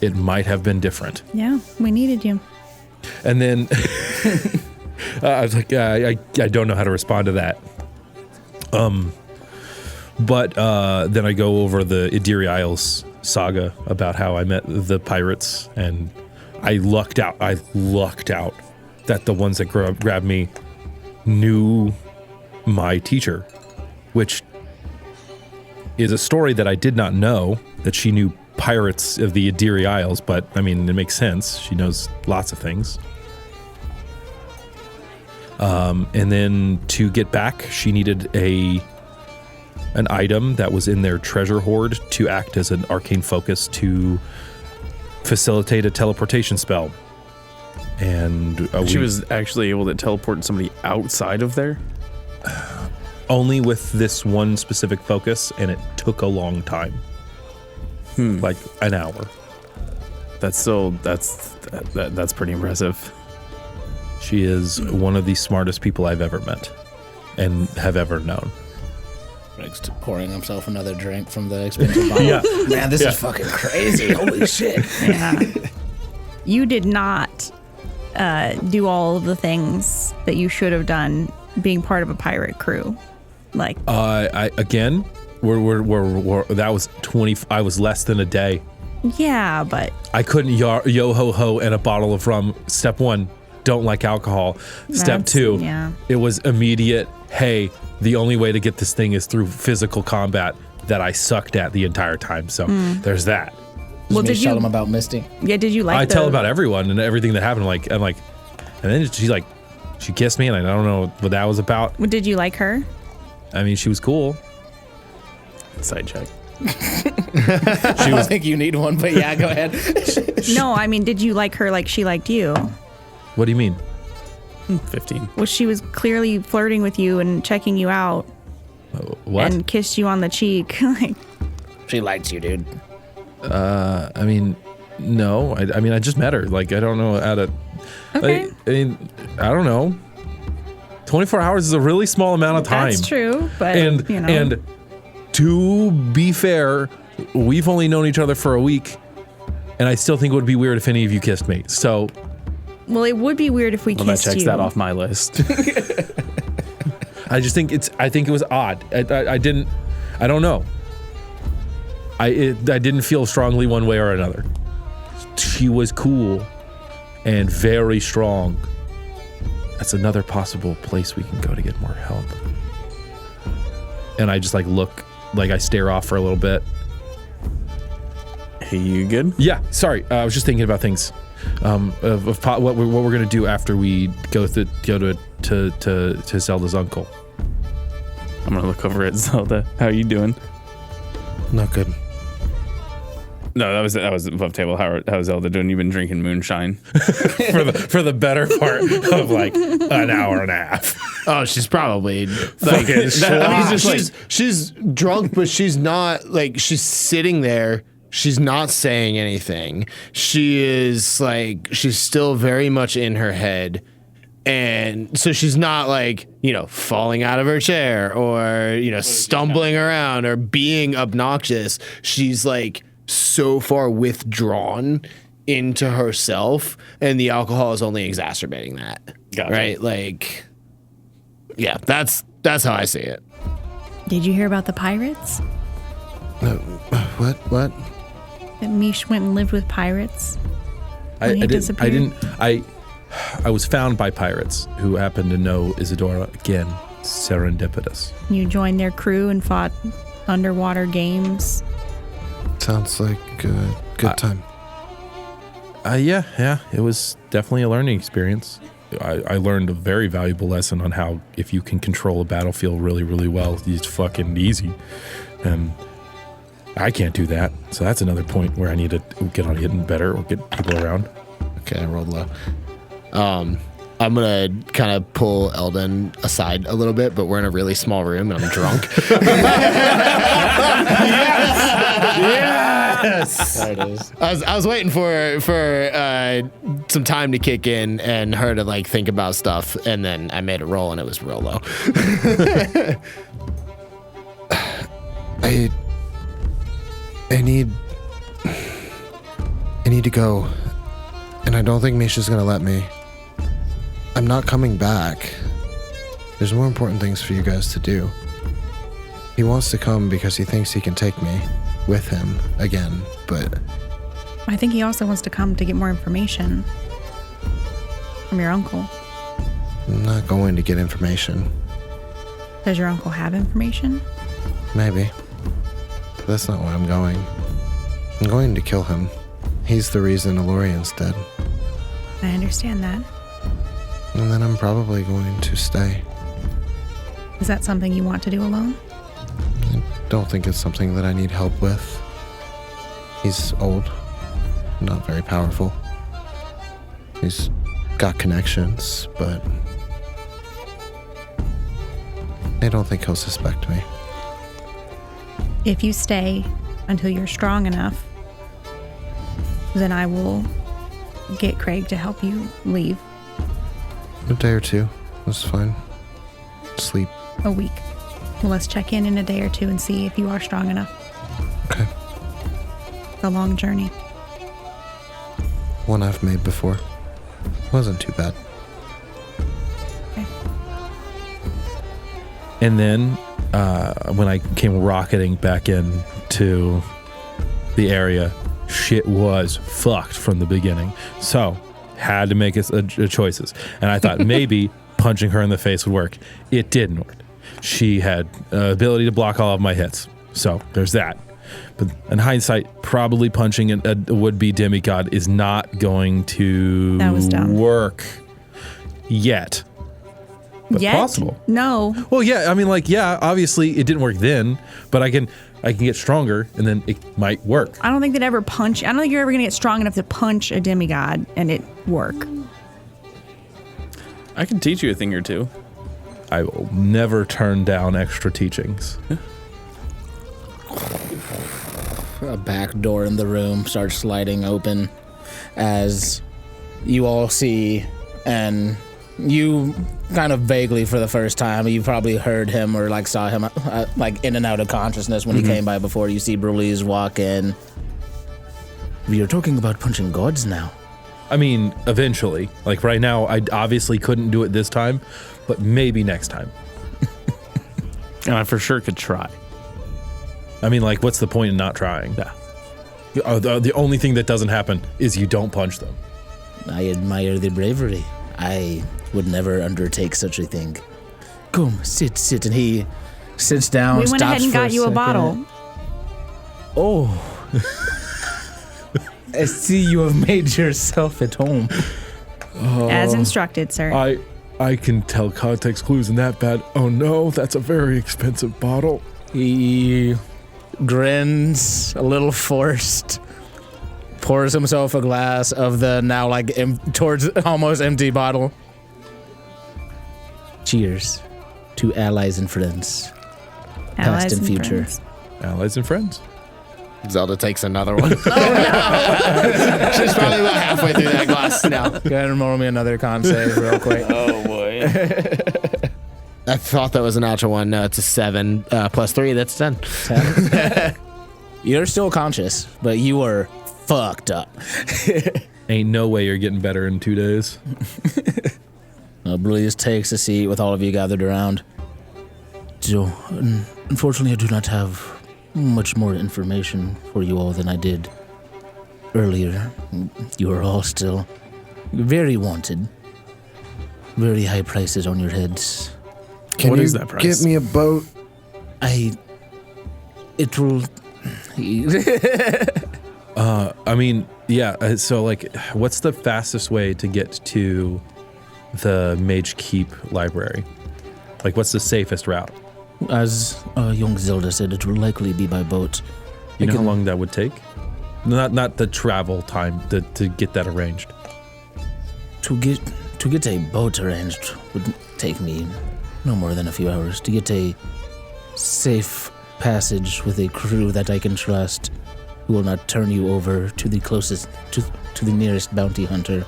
it might have been different. Yeah, we needed you. And then I was like, I don't know how to respond to that. But then I go over the Idiri Isles saga about how I met the pirates, and I lucked out that the ones that grabbed me knew my teacher, which is a story that I did not know, that she knew pirates of the Idiri Isles, but I mean, it makes sense. She knows lots of things. And then to get back, she needed an item that was in their treasure hoard to act as an arcane focus to facilitate a teleportation spell. And she was actually able to teleport somebody outside of there? Only with this one specific focus, and it took a long time. Like an hour. That's pretty impressive. She is one of the smartest people I've ever met and have ever known. Greg's pouring himself another drink from the expensive bottle. Yeah. Man, this is fucking crazy. Holy shit. Yeah. You did not do all of the things that you should have done being part of a pirate crew. Like, I again, we're that was 20. I was less than a day. yeah, but I couldn't yo ho ho and a bottle of rum. Step 1, don't like alcohol. Step 2, yeah. It was immediate. Hey, the only way to get this thing is through physical combat that I sucked at the entire time. So there's that. Well, Did did tell you? him about Misty? Yeah, did you like? I tell about everyone and everything that happened. I'm like, and then she kissed me, and I don't know what that was about. Did you like her? I mean, she was cool. Side check. I don't think you need one, but yeah, go ahead. No, I mean, did you like her like she liked you? What do you mean? 15. Well, she was clearly flirting with you and checking you out What? and kissed you on the cheek. Like, She likes you, dude. I mean, no. I mean, I just met her. Like, I don't know how to. okay, I mean, I don't know. 24 hours is a really small amount of time. that's true, but And you know, and to be fair, we've only known each other for a week, and I still think it would be weird if any of you kissed me. So, well, it would be weird if we Well, that kissed checks you. that off my list. I just think I think it was odd. I don't know. I didn't feel strongly one way or another. She was cool and very strong. That's another possible place we can go to get more help. And I just I stare off for a little bit. Hey, you good? Yeah, sorry. I was just thinking about things of what we're gonna do after we go to Zelda's uncle. I'm gonna look over at Zelda. How are you doing? Not good. No, that was above table. How's Zelda doing? You've been drinking moonshine. for the better part of like an hour and a half. Oh, she's probably Fucking she's drunk, but she's not like she's sitting there. She's not saying anything. She is like she's still very much in her head. And so she's not like, falling out of her chair or, stumbling around or being obnoxious. She's like so far withdrawn into herself, and the alcohol is only exacerbating that. Gotcha. Right? Like, yeah, that's how I see it. Did you hear about the pirates? What? That Mish went and lived with pirates? I he disappeared? I was found by pirates who happened to know Isadora again. Serendipitous. You joined their crew and fought underwater games. Sounds like a good time. Yeah. It was definitely a learning experience. I learned a very valuable lesson on how if you can control a battlefield really, really well, it's fucking easy. And I can't do that. So that's another point where I need to get on hitting better or get people around. Okay, I rolled low. I'm gonna kind of pull Eldon aside a little bit, but we're in a really small room and I'm drunk. Yes. There it is. I was waiting for some time to kick in and her to like think about stuff, and then I made a roll and it was real low. I need to go, and I don't think Misha's gonna let me. I'm not coming back. There's more important things for you guys to do. He wants to come because he thinks he can take me with him again, but I think he also wants to come to get more information from your uncle. I'm not going to get information. Does your uncle have information? Maybe. But that's not why I'm going. I'm going to kill him. He's the reason Elorian's dead. I understand that. And then I'm probably going to stay. Is that something you want to do alone? I don't think it's something that I need help with. He's old, not very powerful. He's got connections, but I don't think he'll suspect me. If you stay until you're strong enough, then I will get Craig to help you leave. A day or two. That's fine. Sleep. A week. Well, let's check in a day or two and see if you are strong enough. Okay. It's a long journey. One I've made before. Wasn't too bad. Okay. And then when I came rocketing back into the area, shit was fucked from the beginning. So had to make choices. And I thought maybe punching her in the face would work. It didn't work. She had ability to block all of my hits. So there's that. But in hindsight, probably punching a would-be demigod is not going to work yet. But Yet? possible. No. Well, yeah, I mean, obviously it didn't work then, but I can get stronger and then it might work. I don't think you're ever going to get strong enough to punch a demigod and it work. I can teach you a thing or two. I will never turn down extra teachings. A back door in the room starts sliding open as you all see, and you kind of vaguely for the first time, you probably heard him or saw him in and out of consciousness when he came by before. You see Brulees walk in. You're talking about punching gods now. I mean, eventually. Right now, I obviously couldn't do it this time, but maybe next time. And I for sure could try. I mean, what's the point in not trying? Yeah. The only thing that doesn't happen is you don't punch them. I admire the bravery. I would never undertake such a thing. Come, sit. And he sits down, We went ahead and got you a second. bottle. Oh. I see you have made yourself at home. As instructed, sir. I can tell context clues in that bad. Oh no, that's a very expensive bottle. He grins, a little forced, pours himself a glass of the now towards almost empty bottle. Cheers to allies and friends, past and future. friends. Allies and friends. Zelda takes another one. Oh no! She's probably about halfway through that glass now. Go ahead and roll me another con save real quick. Oh boy. I thought that was a natural one. No, it's a 7 plus 3. That's 10. 10. You're still conscious, but you are fucked up. Ain't no way you're getting better in 2 days. Blaze takes a seat with all of you gathered around. So, unfortunately, I do not have much more information for you all than I did earlier. You are all still very wanted. Very high prices on your heads. Can What you is that price? get me a boat? It will... I mean, yeah. So, like, what's the fastest way to get to the Mage Keep library? Like, what's the safest route? As young Zelda said, it will likely be by boat. You know how long that would take? Not the travel time to get that arranged. To get a boat arranged would take me no more than a few hours. To get a safe passage with a crew that I can trust, who will not turn you over to the closest to the nearest bounty hunter,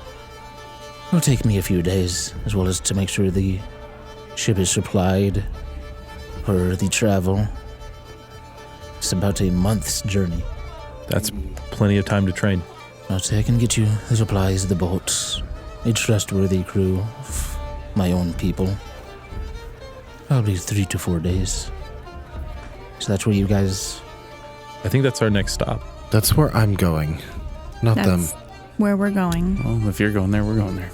will take me a few days, as well as to make sure the ship is supplied for the travel. It's about a month's journey. That's plenty of time to train. But I can get you the supplies, the boats, a trustworthy crew of my own people. Probably 3 to 4 days. So that's where you guys... I think that's our next stop. That's where I'm going, not them. That's where we're going. Well, if you're going there, we're going there.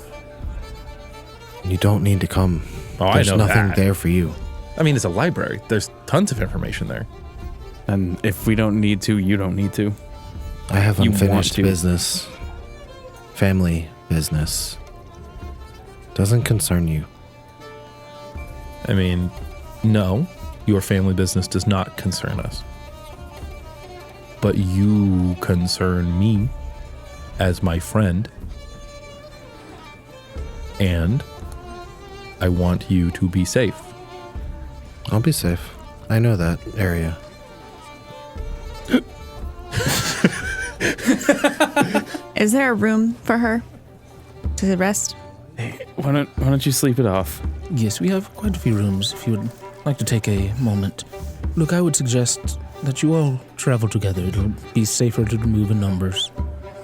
You don't need to come. Oh, There's I know nothing that. there for you. I mean, it's a library. There's tons of information there. And if we don't need to, you don't need to. I have You want unfinished to. business. Family business. Doesn't concern you. I mean, no, your family business does not concern us. But you concern me as my friend. And I want you to be safe. I'll be safe. I know that area. Is there a room for her to rest? Why don't you sleep it off? Yes, we have quite a few rooms if you would like to take a moment. Look, I would suggest that you all travel together. It'll be safer to move in numbers.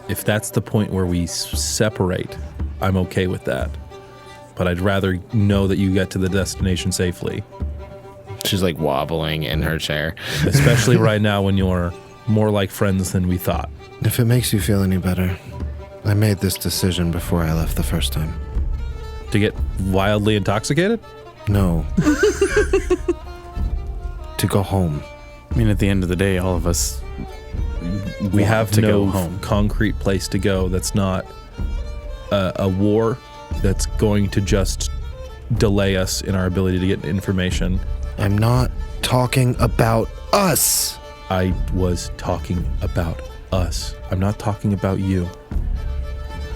If that's the point where we separate, I'm okay with that. But I'd rather know that you get to the destination safely. She's like wobbling in her chair. Especially right now when you're more like friends than we thought. If it makes you feel any better, I made this decision before I left the first time. To get wildly intoxicated? No. To go home. I mean, at the end of the day, all of us We want have to no go home. concrete place to go that's not a war that's going to just delay us in our ability to get information. I'm not talking about us. I was talking about us. I'm not talking about you.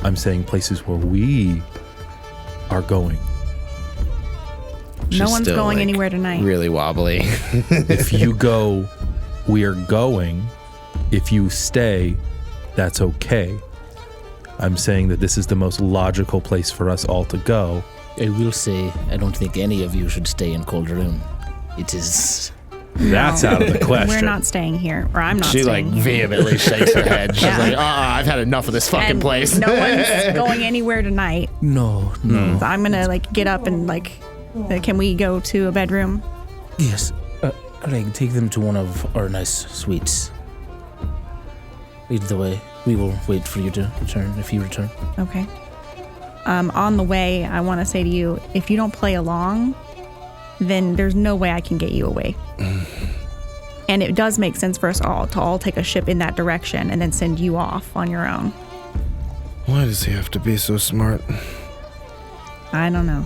I'm saying places where we are going. She's No one's still, going like, anywhere tonight. Really wobbly. If you go, we are going. If you stay, that's okay. I'm saying that this is the most logical place for us all to go. I will say, I don't think any of you should stay in Cold Room. It is... That's No. out of the question. We're not staying here, or I'm not She like staying here. vehemently shakes her head. She's Yeah. like, I've had enough of this fucking And place. No one's going anywhere tonight. No. So I'm gonna like get up and like, can we go to a bedroom? Yes. Like, take them to one of our nice suites. Lead the way. We will wait for you to return if you return. Okay. On the way, I want to say to you, if you don't play along, then there's no way I can get you away. And it does make sense for us all to all take a ship in that direction and then send you off on your own. Why does he have to be so smart? I don't know.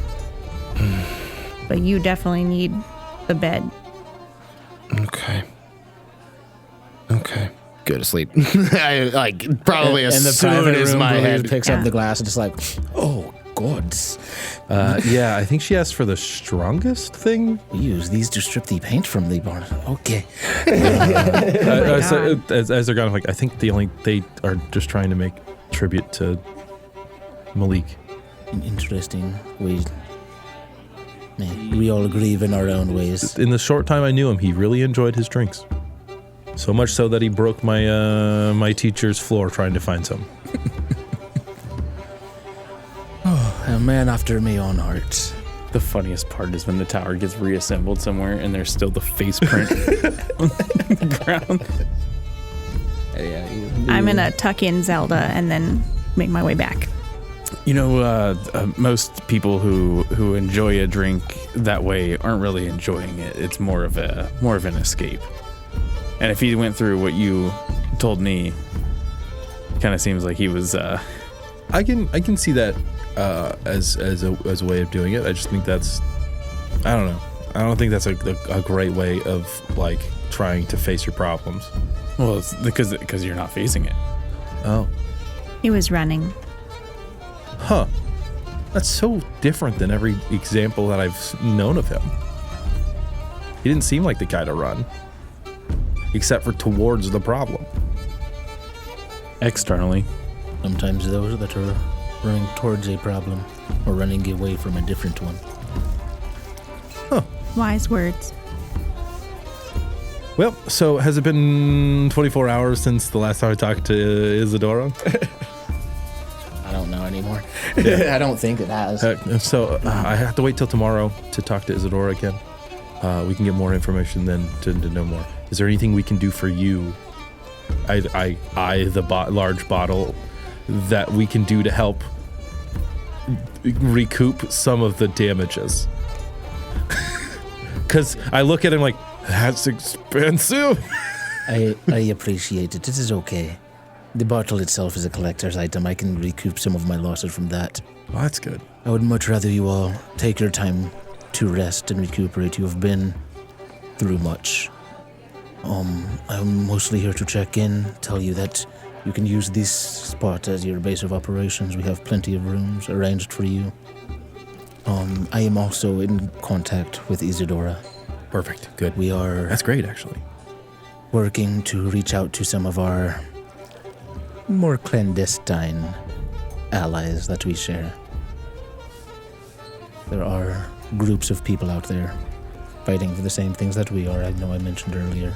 But you definitely need the bed. Okay. Go to sleep. I like probably and the as soon private as room my Blaze head. picks Yeah. up the glass and just like, oh, gods. Yeah, I think she asked for the strongest thing. We use these to strip the paint from the barn. Okay. So, as they're going, like, I think they are just trying to make tribute to Malik. Interesting. We all grieve in our own ways. In the short time I knew him, he really enjoyed his drinks. So much so that he broke my my teacher's floor trying to find some. man after my own heart. The funniest part is when the tower gets reassembled somewhere and there's still the face print on the ground. I'm going to tuck in Zelda and then make my way back. You know, most people who enjoy a drink that way aren't really enjoying it. It's more of an escape. And if he went through what you told me, kind of seems like he was. I can see that as a way of doing it. I just think that's, I don't know. I don't think that's a great way of like trying to face your problems. Well, it's because you're not facing it. Oh. He was running. Huh. That's so different than every example that I've known of him. He didn't seem like the guy to run, except for towards the problem. Externally. Sometimes those that are running towards a problem or running away from a different one. Wise words. Well, so has it been 24 hours since the last time I talked to Isadora? I don't know anymore. I don't think it has. I have to wait till tomorrow to talk to Isadora again. We can get more information then to know more. Is there anything we can do for you? Large bottle that we can do to help recoup some of the damages. Because I look at him like, that's expensive. I appreciate it. It is okay. The bottle itself is a collector's item. I can recoup some of my losses from that. Well, that's good. I would much rather you all take your time to rest and recuperate. You have been through much. I'm mostly here to check in, tell you that you can use this spot as your base of operations. We have plenty of rooms arranged for you. I am also in contact with Isadora. Perfect. Good. We are That's great, actually. working to reach out to some of our more clandestine allies that we share. There are groups of people out there fighting for the same things that we are. I know I mentioned earlier.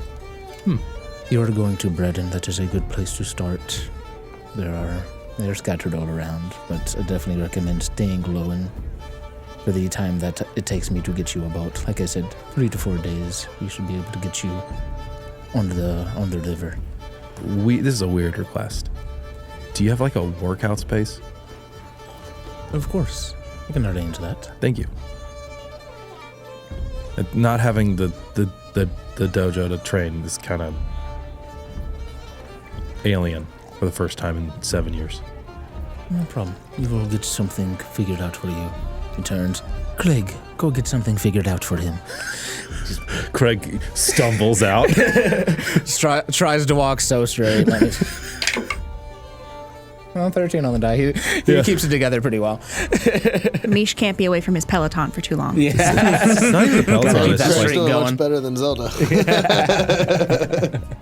You're going to Breton. That is a good place to start. They're scattered all around, but I definitely recommend staying low and for the time that it takes me to get you about, like I said, 3 to 4 days. We should be able to get you on the river. This is a weird request. Do you have like a workout space? Of course, I can arrange that. Thank you. Not having the dojo to train is kind of alien for the first time in 7 years. No problem. We will get something figured out for you. He turns. Craig, go get something figured out for him. Craig stumbles out. Tries to walk so straight. Well, 13 on the die. He keeps it together pretty well. Mish can't be away from his Peloton for too long. Yeah. It's not even a Peloton. Keep It's that just like, streak Still going. much better than Zelda.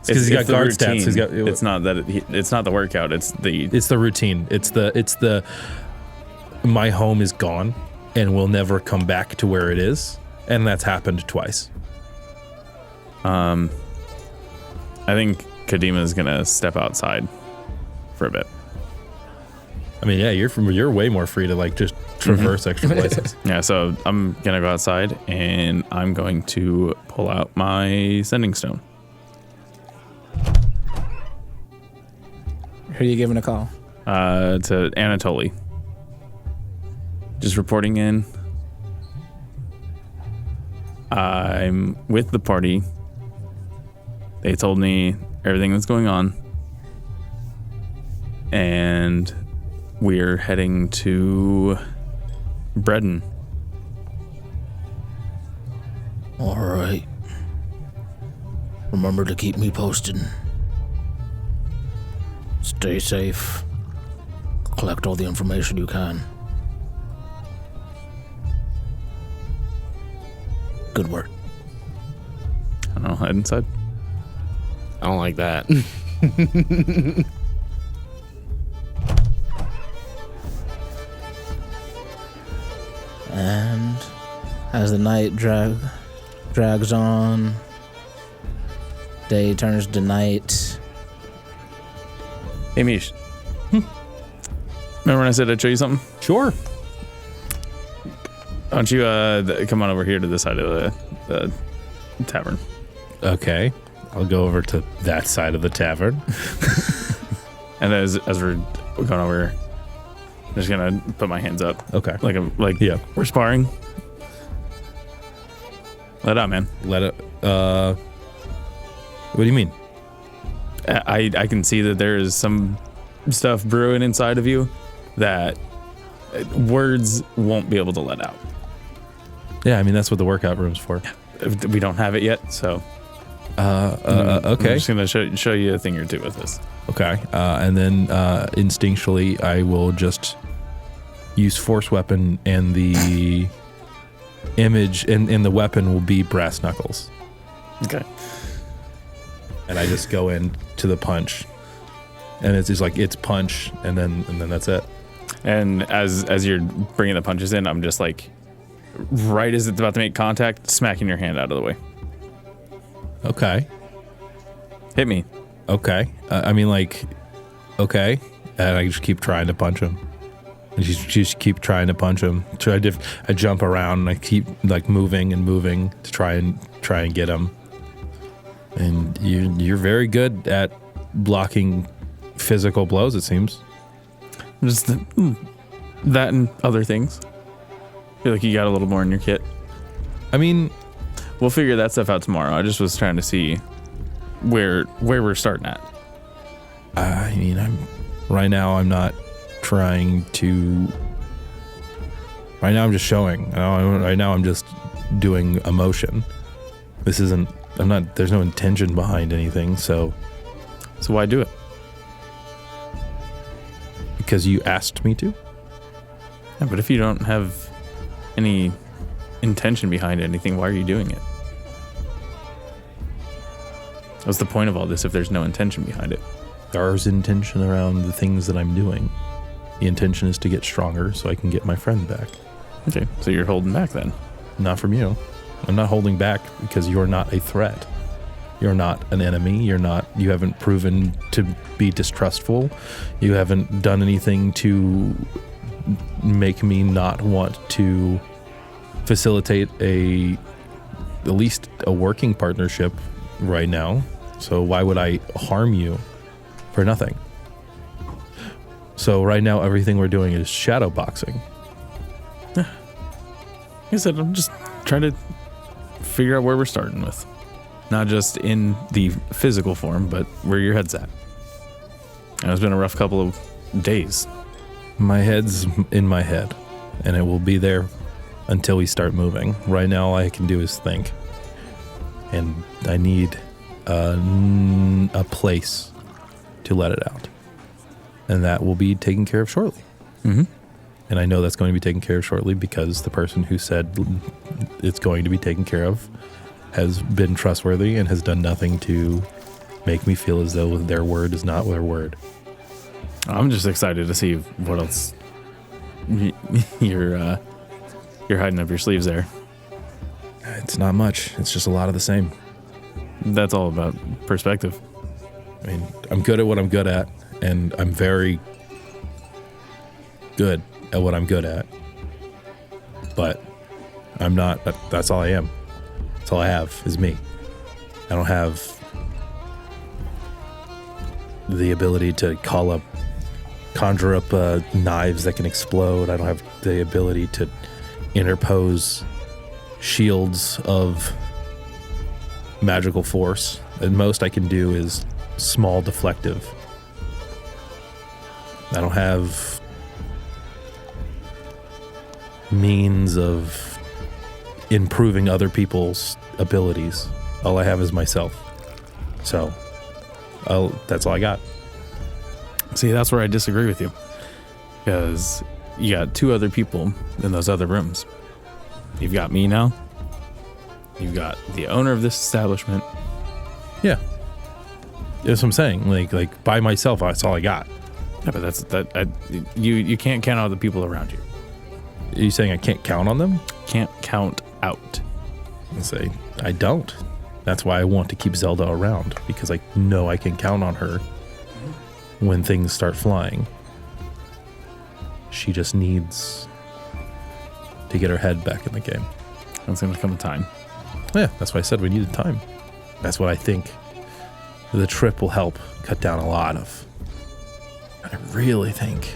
because he's got the guard routine. stats. He's got. It's not that. It's not the workout. It's the routine. It's the. My home is gone, and will never come back to where it is, and that's happened twice. I think Kadima's gonna step outside for a bit. I mean, yeah, you're way more free to like just traverse extra places. Yeah, so I'm gonna go outside and I'm going to pull out my sending stone. Who are you giving a call? To Anatoly. Just reporting in. I'm with the party. They told me everything that's going on. And we're heading to Breton. All right. Remember to keep me posted. Stay safe. Collect all the information you can. Good work. I don't know, head inside. I don't like that. And as the night drags on, day turns to night. Hey, Mish. Remember when I said I'd show you something? Sure. Why don't you come on over here to the side of the tavern? Okay. I'll go over to that side of the tavern. And as we're going over, I'm just gonna put my hands up. Okay. Like Yeah. we're sparring. Let out, man. Let it. What do you mean? I can see that there is some stuff brewing inside of you that words won't be able to let out. Yeah, I mean that's what the workout room's for. We don't have it yet, so Okay. I'm just gonna show you a thing or two with this. Okay. And then instinctually, I will just use force weapon, and the image and the weapon will be brass knuckles. Okay. And I just go in to the punch, and it's just like it's punch, and then that's it. And as you're bringing the punches in, I'm just like, right as it's about to make contact, smacking your hand out of the way. Okay. Hit me. Okay. I mean, like, okay. And I just keep trying to punch him. And just keep trying to punch him. I jump around and I keep like moving to try and get him. And you're very good at blocking physical blows, it seems. Just that and other things. Feel like you got a little more in your kit. I mean, we'll figure that stuff out tomorrow. I just was trying to see where we're starting at. I mean, right now I'm not trying to. Right now I'm just showing. Right now I'm just doing emotion. This isn't. I'm not. There's no intention behind anything. So why do it? Because you asked me to. Yeah, but if you don't have any intention behind anything, why are you doing it? What's the point of all this if there's no intention behind it? There's intention around the things that I'm doing. The intention is to get stronger so I can get my friend back. Okay, so you're holding back then? Not from you. I'm not holding back because you're not a threat. You're not an enemy. You haven't proven to be distrustful. You haven't done anything to make me not want to facilitate at least a working partnership right now. So why would I harm you for nothing? So right now everything we're doing is shadow boxing. Like I said, I'm just trying to figure out where we're starting with. Not just in the physical form, but where your head's at. And it's been a rough couple of days. My head's in my head, and it will be there until we start moving. Right now all I can do is think. And I need a place to let it out. And that will be taken care of shortly. Mm-hmm. And I know that's going to be taken care of shortly because the person who said it's going to be taken care of has been trustworthy and has done nothing to make me feel as though their word is not their word. I'm just excited to see what else you're hiding up your sleeves there. It's not much. It's just a lot of the same. That's all about perspective. I mean, I'm good at what I'm good at, and I'm very good at what I'm good at. But I'm not, that's all I am. That's all I have is me. I don't have the ability to conjure up knives that can explode. I don't have the ability to interpose shields of magical force. The most I can do is small deflective. I don't have means of improving other people's abilities. All I have is myself. So, that's all I got. See, that's where I disagree with you. Because you got two other people in those other rooms. You've got me now. You've got the owner of this establishment. Yeah. That's what I'm saying. Like by myself, that's all I got. Yeah, but you can't count out the people around you. Are you saying I can't count on them? Can't count out. I say, I don't. That's why I want to keep Zelda around, because I know I can count on her when things start flying. She just needs to get her head back in the game. That's going to come in time. Yeah, that's why I said we needed time. That's what I think the trip will help cut down a lot of. I really think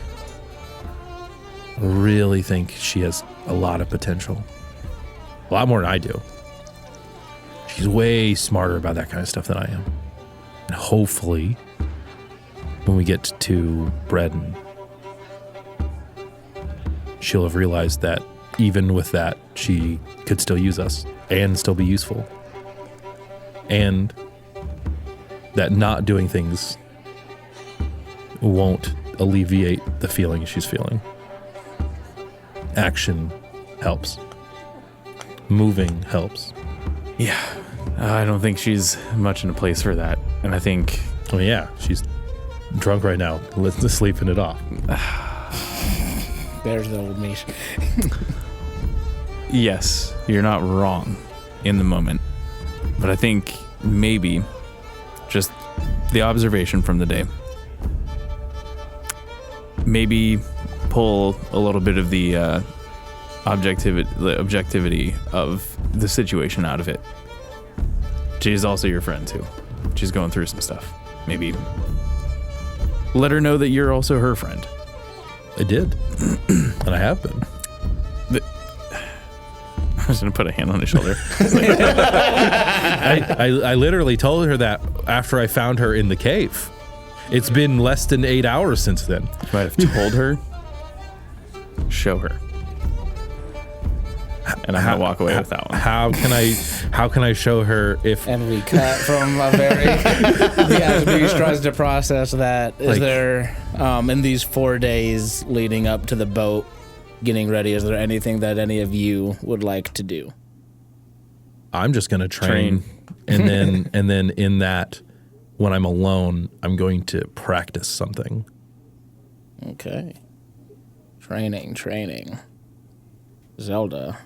she has a lot of potential. A lot more than I do. She's way smarter about that kind of stuff than I am. And hopefully, when we get to Breton, she'll have realized that even with that, she could still use us and still be useful. And that not doing things won't alleviate the feeling she's feeling. Action helps. Moving helps. Yeah. I don't think she's much in a place for that. And I think... Oh, yeah. She's drunk right now. Let's sleeping it off. There's the old meat. Yes, you're not wrong in the moment. But I think maybe just the observation from the day. Maybe pull a little bit of the objectivity of the situation out of it. She's also your friend too. She's going through some stuff. Maybe let her know that you're also her friend. I did. And I have been. I was going to put a hand on his shoulder. I literally told her that after I found her in the cave. It's been less than 8 hours since then. You might have told her. Show her. And I'm gonna walk away with that one. How can I show her if And we cut from a very yeah, we tries to process that. Is Like- there in these 4 days leading up to the boat getting ready, is there anything that any of you would like to do? I'm just gonna train. and then in that, when I'm alone, I'm going to practice something. Okay. Training. Zelda.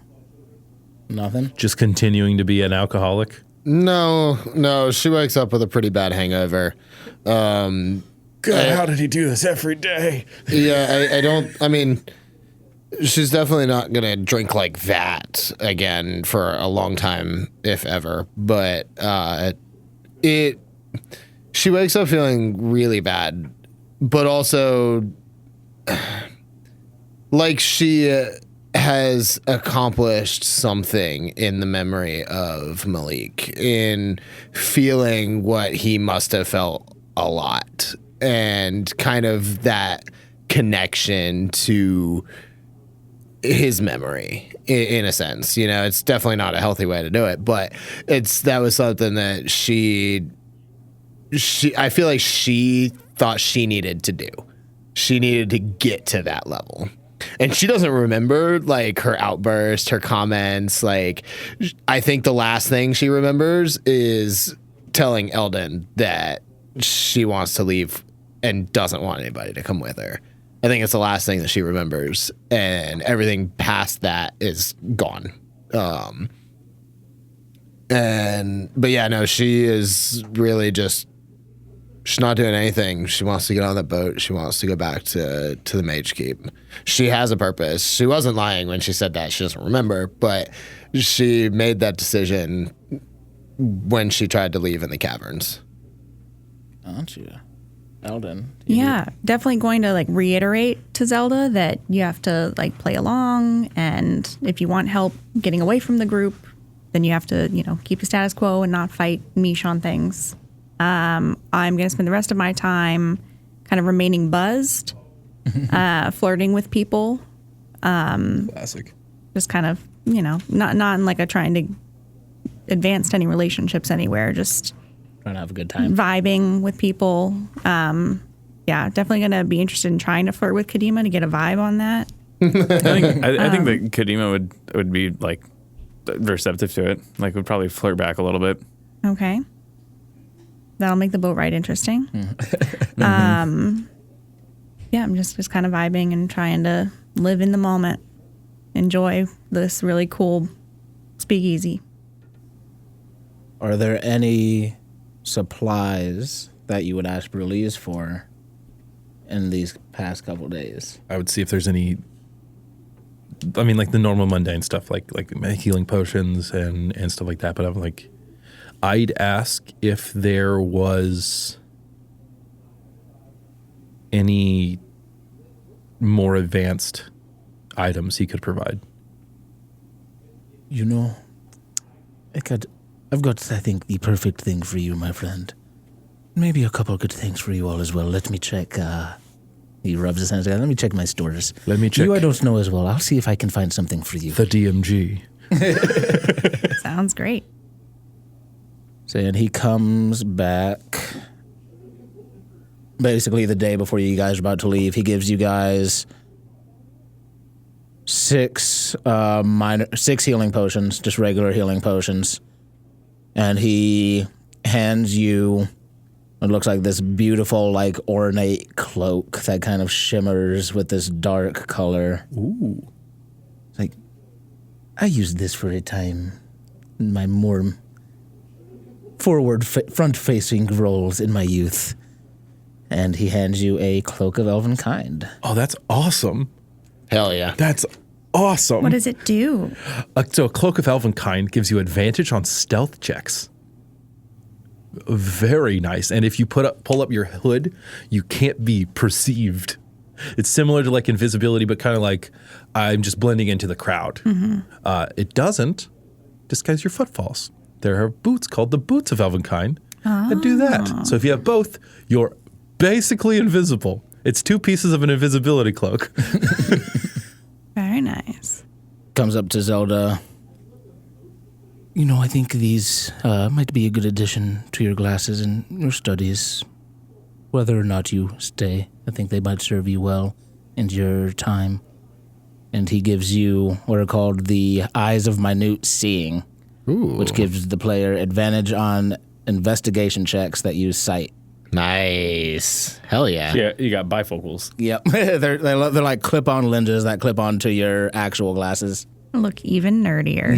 Nothing? Just continuing to be an alcoholic. No, she wakes up with a pretty bad hangover. God, how did he do this every day? Yeah, I mean, she's definitely not going to drink like that again for a long time, if ever. But she wakes up feeling really bad, but also like she has accomplished something in the memory of Malik, in feeling what he must have felt a lot, and kind of that connection to his memory in a sense. You know, it's definitely not a healthy way to do it, but that was something that she I feel like she thought she needed to do. She needed to get to that level. And she doesn't remember like her outburst, her comments. Like, I think the last thing she remembers is telling Eldon that she wants to leave and doesn't want anybody to come with her. I think it's the last thing that she remembers, and everything past that is gone. But yeah, no, she is really just, she's not doing anything. She wants to get on the boat. She wants to go back to the Mage Keep. She has a purpose. She wasn't lying when she said that. She doesn't remember, but she made that decision when she tried to leave in the caverns. Aren't you? Eldon. Yeah, definitely going to like reiterate to Zelda that you have to like play along, and if you want help getting away from the group, then you have to, keep the status quo and not fight Mish on things. I'm going to spend the rest of my time kind of remaining buzzed, flirting with people. Classic. Just kind of, not in like a trying to advance any relationships anywhere, just Trying to have a good time. vibing with people. Yeah, definitely going to be interested in trying to flirt with Kadima to get a vibe on that. I think that Kadima would be like receptive to it. Like would probably flirt back a little bit. Okay. That'll make the boat ride interesting. Yeah, I'm just kind of vibing and trying to live in the moment. Enjoy this really cool speakeasy. Are there any supplies that you would ask Brulise for in these past couple days? I would see if there's any I mean, like the normal mundane stuff, like healing potions and stuff like that. But I'm like, I'd ask if there was any more advanced items he could provide. You know, I've got, I think, the perfect thing for you, my friend. Maybe a couple good things for you all as well. Let me check. He rubs his hands together. Let me check my stores. Let me check. You I don't know as well. I'll see if I can find something for you. The DMG. Sounds great. And he comes back basically the day before you guys are about to leave. He gives you guys 6 healing potions, just regular healing potions. And he hands you what looks like this beautiful, like, ornate cloak that kind of shimmers with this dark color. Ooh. It's like, I used this for a time in my more front-facing roles in my youth. And he hands you a cloak of elven kind. Oh, that's awesome. Hell yeah. That's awesome. What does it do? So a cloak of elven kind gives you advantage on stealth checks. Very nice. And if you pull up your hood, you can't be perceived. It's similar to like invisibility, but kind of like I'm just blending into the crowd. It doesn't disguise your footfalls. There are boots called the boots of elvenkind that do that. So if you have both, you're basically invisible. It's 2 pieces of an invisibility cloak. Very nice. Comes up to Zelda. You know, I think these might be a good addition to your glasses and your studies. Whether or not you stay, I think they might serve you well in your time. And he gives you what are called the Eyes of Minute Seeing, which gives the player advantage on investigation checks that use sight. Nice. Hell yeah. Yeah, you got bifocals. Yep. they're like clip-on lenses that clip onto your actual glasses. Look even nerdier.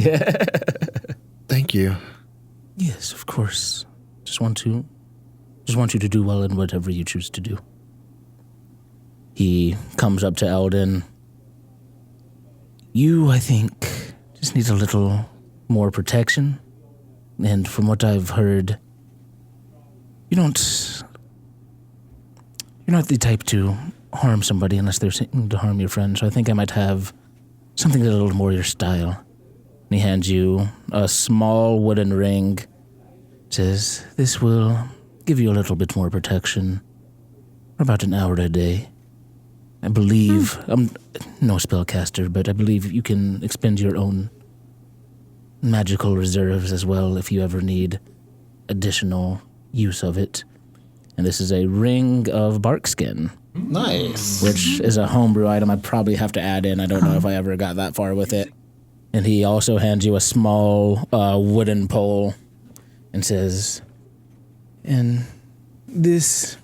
Thank you. Yes, of course. Just want you to do well in whatever you choose to do. He comes up to Eldon. You, I think, just need a little more protection. And from what I've heard, you're not the type to harm somebody unless they're seeking to harm your friend. So I think I might have something a little more your style. And he hands you a small wooden ring. Says, this will give you a little bit more protection for about an hour a day. I believe, I'm no spellcaster, but I believe you can expend your own magical reserves as well if you ever need additional use of it. And this is a ring of barkskin. Nice. Which is a homebrew item I'd probably have to add in. I don't know if I ever got that far with it. And he also hands you a small wooden pole and says, and this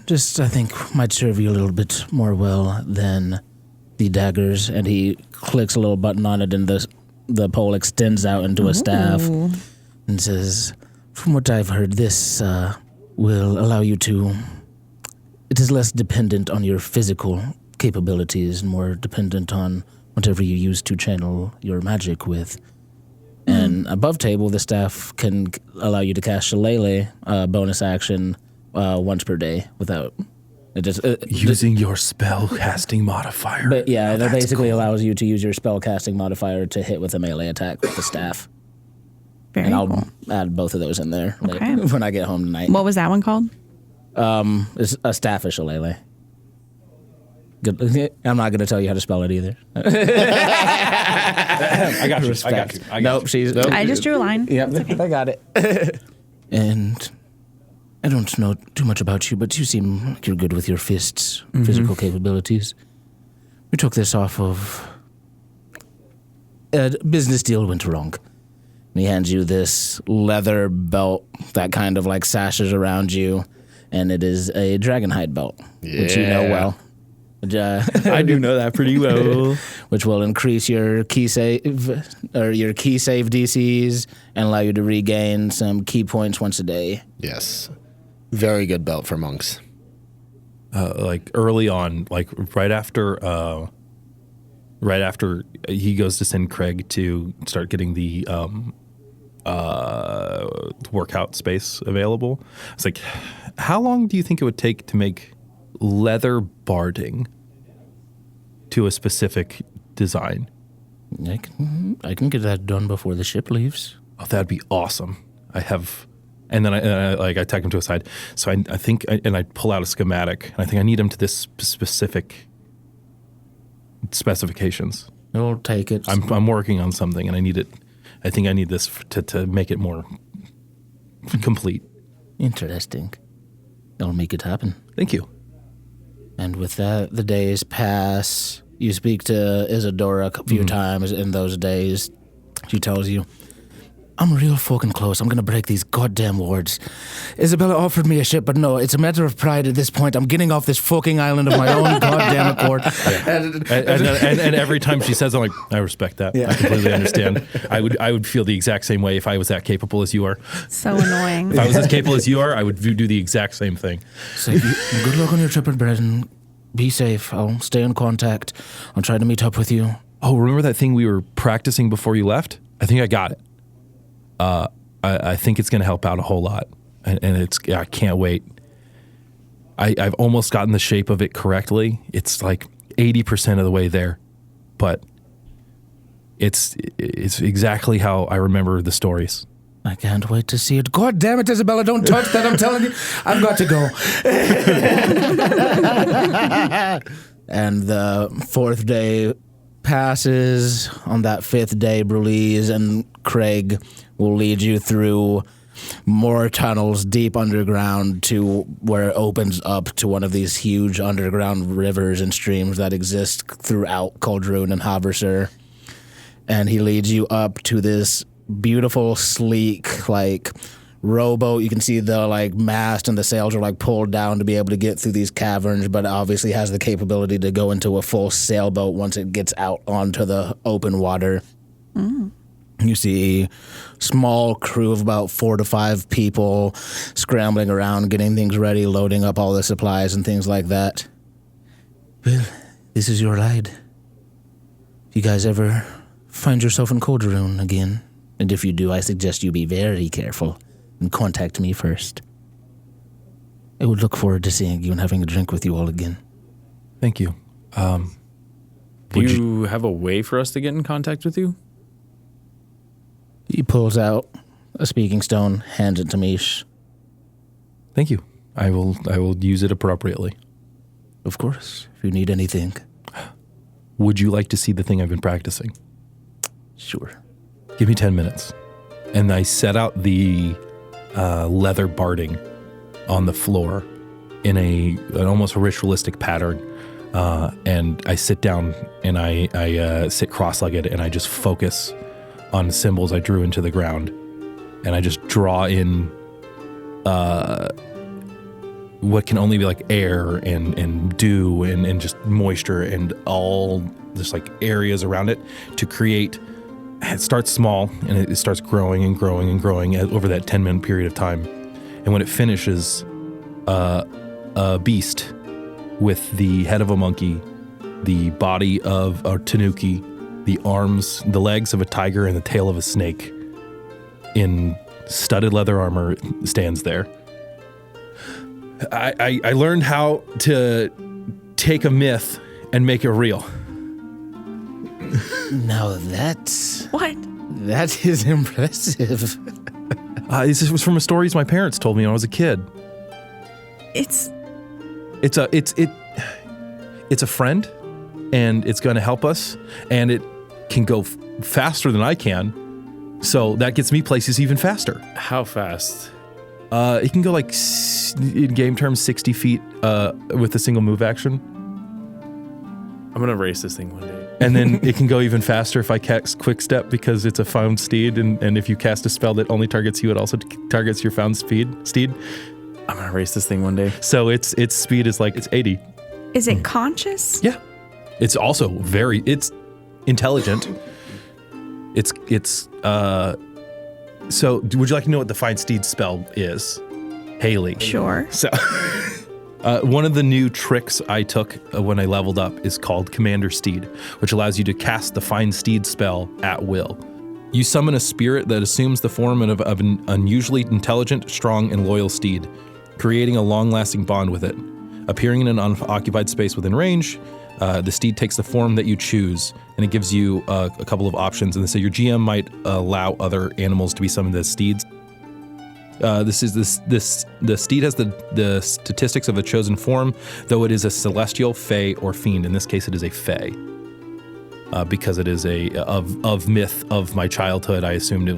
just, I think, might serve you a little bit more well than the daggers. And he clicks a little button on it, and the pole extends out into a staff and says, from what I've heard, this will allow you to... It is less dependent on your physical capabilities and more dependent on whatever you use to channel your magic with. And above table, the staff can allow you to cast Shillelagh, bonus action, once per day without... It just, Using your spell casting modifier. But yeah, that basically cool. allows you to use your spell casting modifier to hit with a melee attack with the staff. Very And I'll cool. add both of those in there Okay. when I get home tonight. What was that one called? It's a staff of Shillelagh. Good. I'm not going to tell you how to spell it either. I got you. Respect. I got you. She's. I just drew a line. Yep, I got it. And I don't know too much about you, but you seem like you're good with your fists, physical capabilities. We took this off of... A business deal went wrong. And he hands you this leather belt that kind of like sashes around you, and it is a dragonhide belt, which you know well. I do know that pretty well. Which will increase your key save DCs and allow you to regain some key points once a day. Yes. Very good belt for monks. Like early on, like right after right after he goes to send Craig to start getting the workout space available. It's like, how long do you think it would take to make leather barding to a specific design? I can get that done before the ship leaves. Oh, that'd be awesome. I take him to a side. So I think I pull out a schematic, and I think I need him to this specific specifications. We'll take it. I'm working on something, and I need it. I think I need this to make it more complete. Interesting. I'll make it happen. Thank you. And with that, the days pass. You speak to Isadora a few times in those days. She tells you, I'm real fucking close. I'm going to break these goddamn wards. Isabella offered me a ship, but no, it's a matter of pride at this point. I'm getting off this fucking island of my own goddamn accord. And every time she says, I'm like, I respect that. Yeah. I completely understand. I would feel the exact same way if I was that capable as you are. So annoying. If I was as capable as you are, I would do the exact same thing. So good luck on your trip, Brendan. Be safe. I'll stay in contact. I'll try to meet up with you. Oh, remember that thing we were practicing before you left? I think I got it. I think it's going to help out a whole lot, and I can't wait. I've almost gotten the shape of it correctly. It's like 80% of the way there, but it's exactly how I remember the stories. I can't wait to see it. God damn it, Isabella, don't touch that. I'm telling you, I've got to go. And the 4th day passes. On that 5th day, Brulise and Craig will lead you through more tunnels deep underground to where it opens up to one of these huge underground rivers and streams that exist throughout Cauldron and Haversur. And he leads you up to this beautiful, sleek, like, rowboat. You can see the, like, mast and the sails are, like, pulled down to be able to get through these caverns, but it obviously has the capability to go into a full sailboat once it gets out onto the open water. You see a small crew of about 4 to 5 people scrambling around, getting things ready, loading up all the supplies and things like that. Well, this is your ride. If you guys ever find yourself in Cauldron again, and if you do, I suggest you be very careful and contact me first. I would look forward to seeing you and having a drink with you all again. Thank you. Do you have a way for us to get in contact with you? He pulls out a speaking stone, hands it to Mish. Thank you. I will use it appropriately. Of course, if you need anything. Would you like to see the thing I've been practicing? Sure. Give me 10 minutes. And I set out the leather barding on the floor in an almost ritualistic pattern. And I sit down and I sit cross-legged and I just focus on symbols I drew into the ground. And I just draw in what can only be like air and dew and just moisture and all just like areas around it to create. It starts small and it starts growing and growing and growing over that 10-minute period of time. And when it finishes, a beast with the head of a monkey, the body of a tanuki, the arms, the legs of a tiger, and the tail of a snake in studded leather armor stands there. I learned how to take a myth and make it real. Now that's... What? That is impressive. This was from stories my parents told me when I was a kid. It's a friend, and it's going to help us, and it can go faster than I can, so that gets me places even faster. How fast? It can go like, in game terms, 60 feet with a single move action. I'm going to race this thing one day. And then it can go even faster if I cast Quick Step because it's a found steed, and if you cast a spell that only targets you, it also targets your found steed. I'm going to race this thing one day. So its speed is like, it's 80. Is it conscious? Yeah. It's also it's intelligent. So would you like to know what the Find Steed spell is? Haley. Sure. So One of the new tricks I took when I leveled up is called Commander Steed, which allows you to cast the Find Steed spell at will. You summon a spirit that assumes the form of an unusually intelligent, strong, and loyal steed, creating a long-lasting bond with it. Appearing in an unoccupied space within range, the steed takes the form that you choose, and it gives you a couple of options. And so your GM might allow other animals to be summoned as steeds. The steed has the statistics of a chosen form, though it is a celestial, fae, or fiend. In this case, it is a fae. Because it is of myth of my childhood, I assumed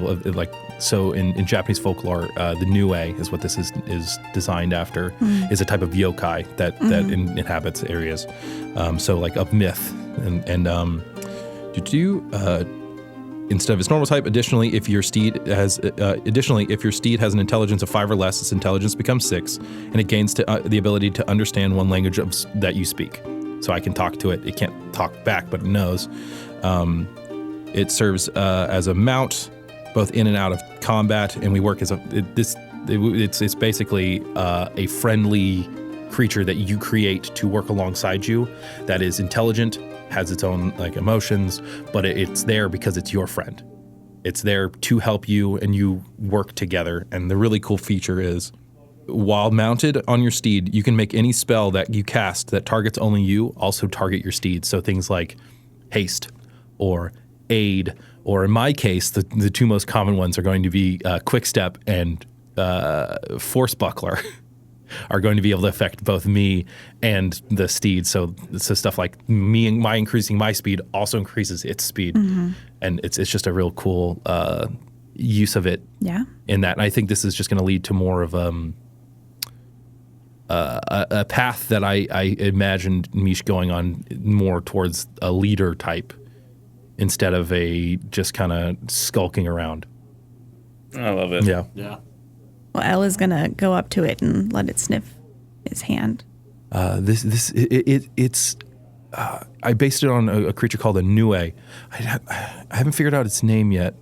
so in Japanese folklore, the Nue is what this is designed after, is a type of yokai that inhabits areas, so like of myth, and instead of its normal type. Additionally, if your steed has an intelligence of 5 or less, its intelligence becomes 6, and it gains the ability to understand one language that you speak. So I can talk to it. It can't talk back, but it knows. It serves as a mount, both in and out of combat, and we work as it's basically a friendly creature that you create to work alongside you. That is intelligent, has its own emotions, but it's there because it's your friend. It's there to help you, and you work together. And the really cool feature is, while mounted on your steed, you can make any spell that you cast that targets only you also target your steed. So things like haste or aid, or in my case, the two most common ones are going to be quick step and force buckler are going to be able to affect both me and the steed. So stuff like my increasing my speed also increases its speed. And it's just a real cool use of it. Yeah. In that, and I think this is just going to lead to more of a path that I imagined Mish going on, more towards a leader type instead of a just kind of skulking around. I love it. Yeah. Well, Elle is going to go up to it and let it sniff his hand. It's I based it on a creature called a Nue. I haven't figured out its name yet.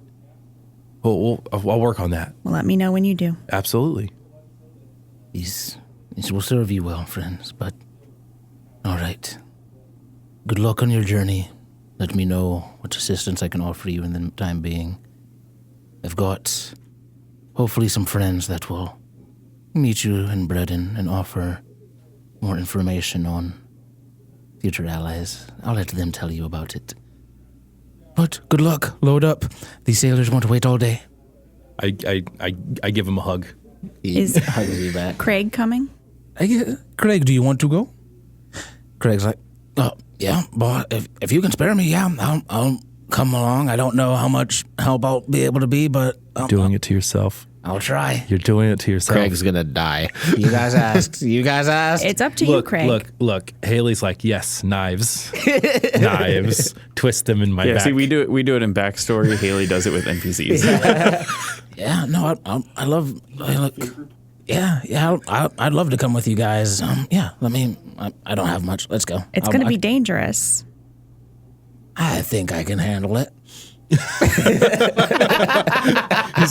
I'll work on that. Well, let me know when you do. Absolutely. This will serve you well, friends, but all right. Good luck on your journey. Let me know what assistance I can offer you in the time being. I've got hopefully some friends that will meet you in Breden and offer more information on future allies. I'll let them tell you about it. But good luck. Load up. These sailors won't wait all day. I give him a hug. Is Hugs you back. Craig coming? Craig, do you want to go? Craig's like, oh, yeah, but if you can spare me, yeah, I'll come along. I don't know how much help I'll be able to be, but Doing it to yourself. I'll try. You're doing it to yourself. Craig's gonna die. You guys asked. It's up to you, Craig. Look. Haley's like, yes, knives. Knives. Twist them in my back. See, we do it in backstory. Haley does it with NPCs. Yeah, no, I'd love to come with you guys. Yeah, I don't have much. Let's go. It's going to be dangerous. I think I can handle it. He's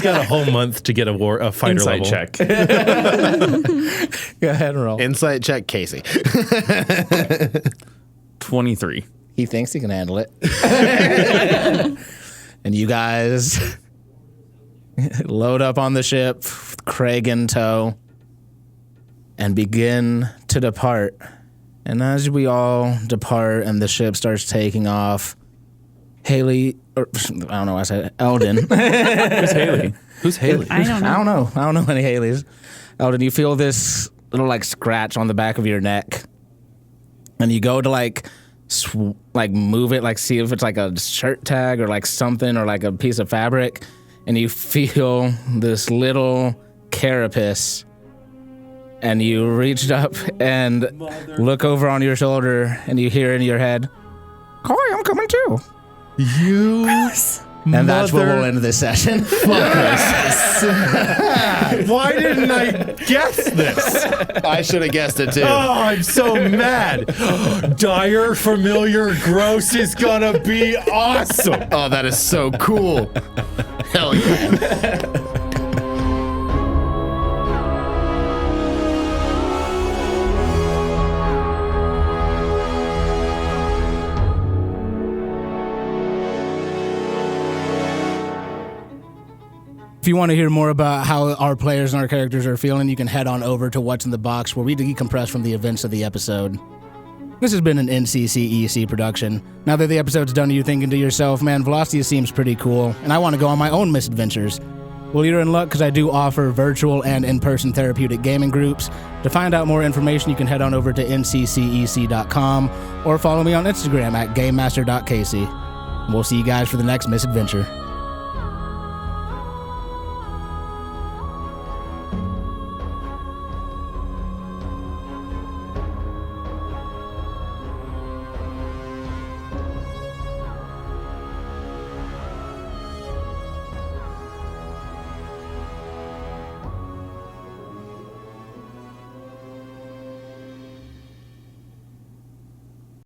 got a whole month to get a fighter Insight level. check. Go ahead and roll. Insight check, Casey. 23. He thinks he can handle it. And you guys load up on the ship, with Craig in tow, and begin to depart. And as we all depart and the ship starts taking off, Haley, or I don't know why I said Eldon. Who's Haley? Who's Haley? I don't know. I don't know any Haleys. Eldon, you feel this little scratch on the back of your neck, and you go to move it, see if it's a shirt tag or something or a piece of fabric, and you feel this little carapace, and you reach up and look over on your shoulder, and you hear in your head, "Hi, I'm coming too." You And that's where we'll end this session. Why didn't I guess this? I should have guessed it too. Oh, I'm so mad. Dire, familiar, gross is gonna be awesome. Oh, that is so cool. Hell yeah. If you want to hear more about how our players and our characters are feeling, you can head on over to What's in the Box, where we decompress from the events of the episode. This has been an NCCEC production. Now that the episode's done, you're thinking to yourself, man, Velocity seems pretty cool, and I want to go on my own misadventures. Well, you're in luck, because I do offer virtual and in-person therapeutic gaming groups. To find out more information, you can head on over to nccec.com or follow me on Instagram at gamemaster.casey. We'll see you guys for the next misadventure.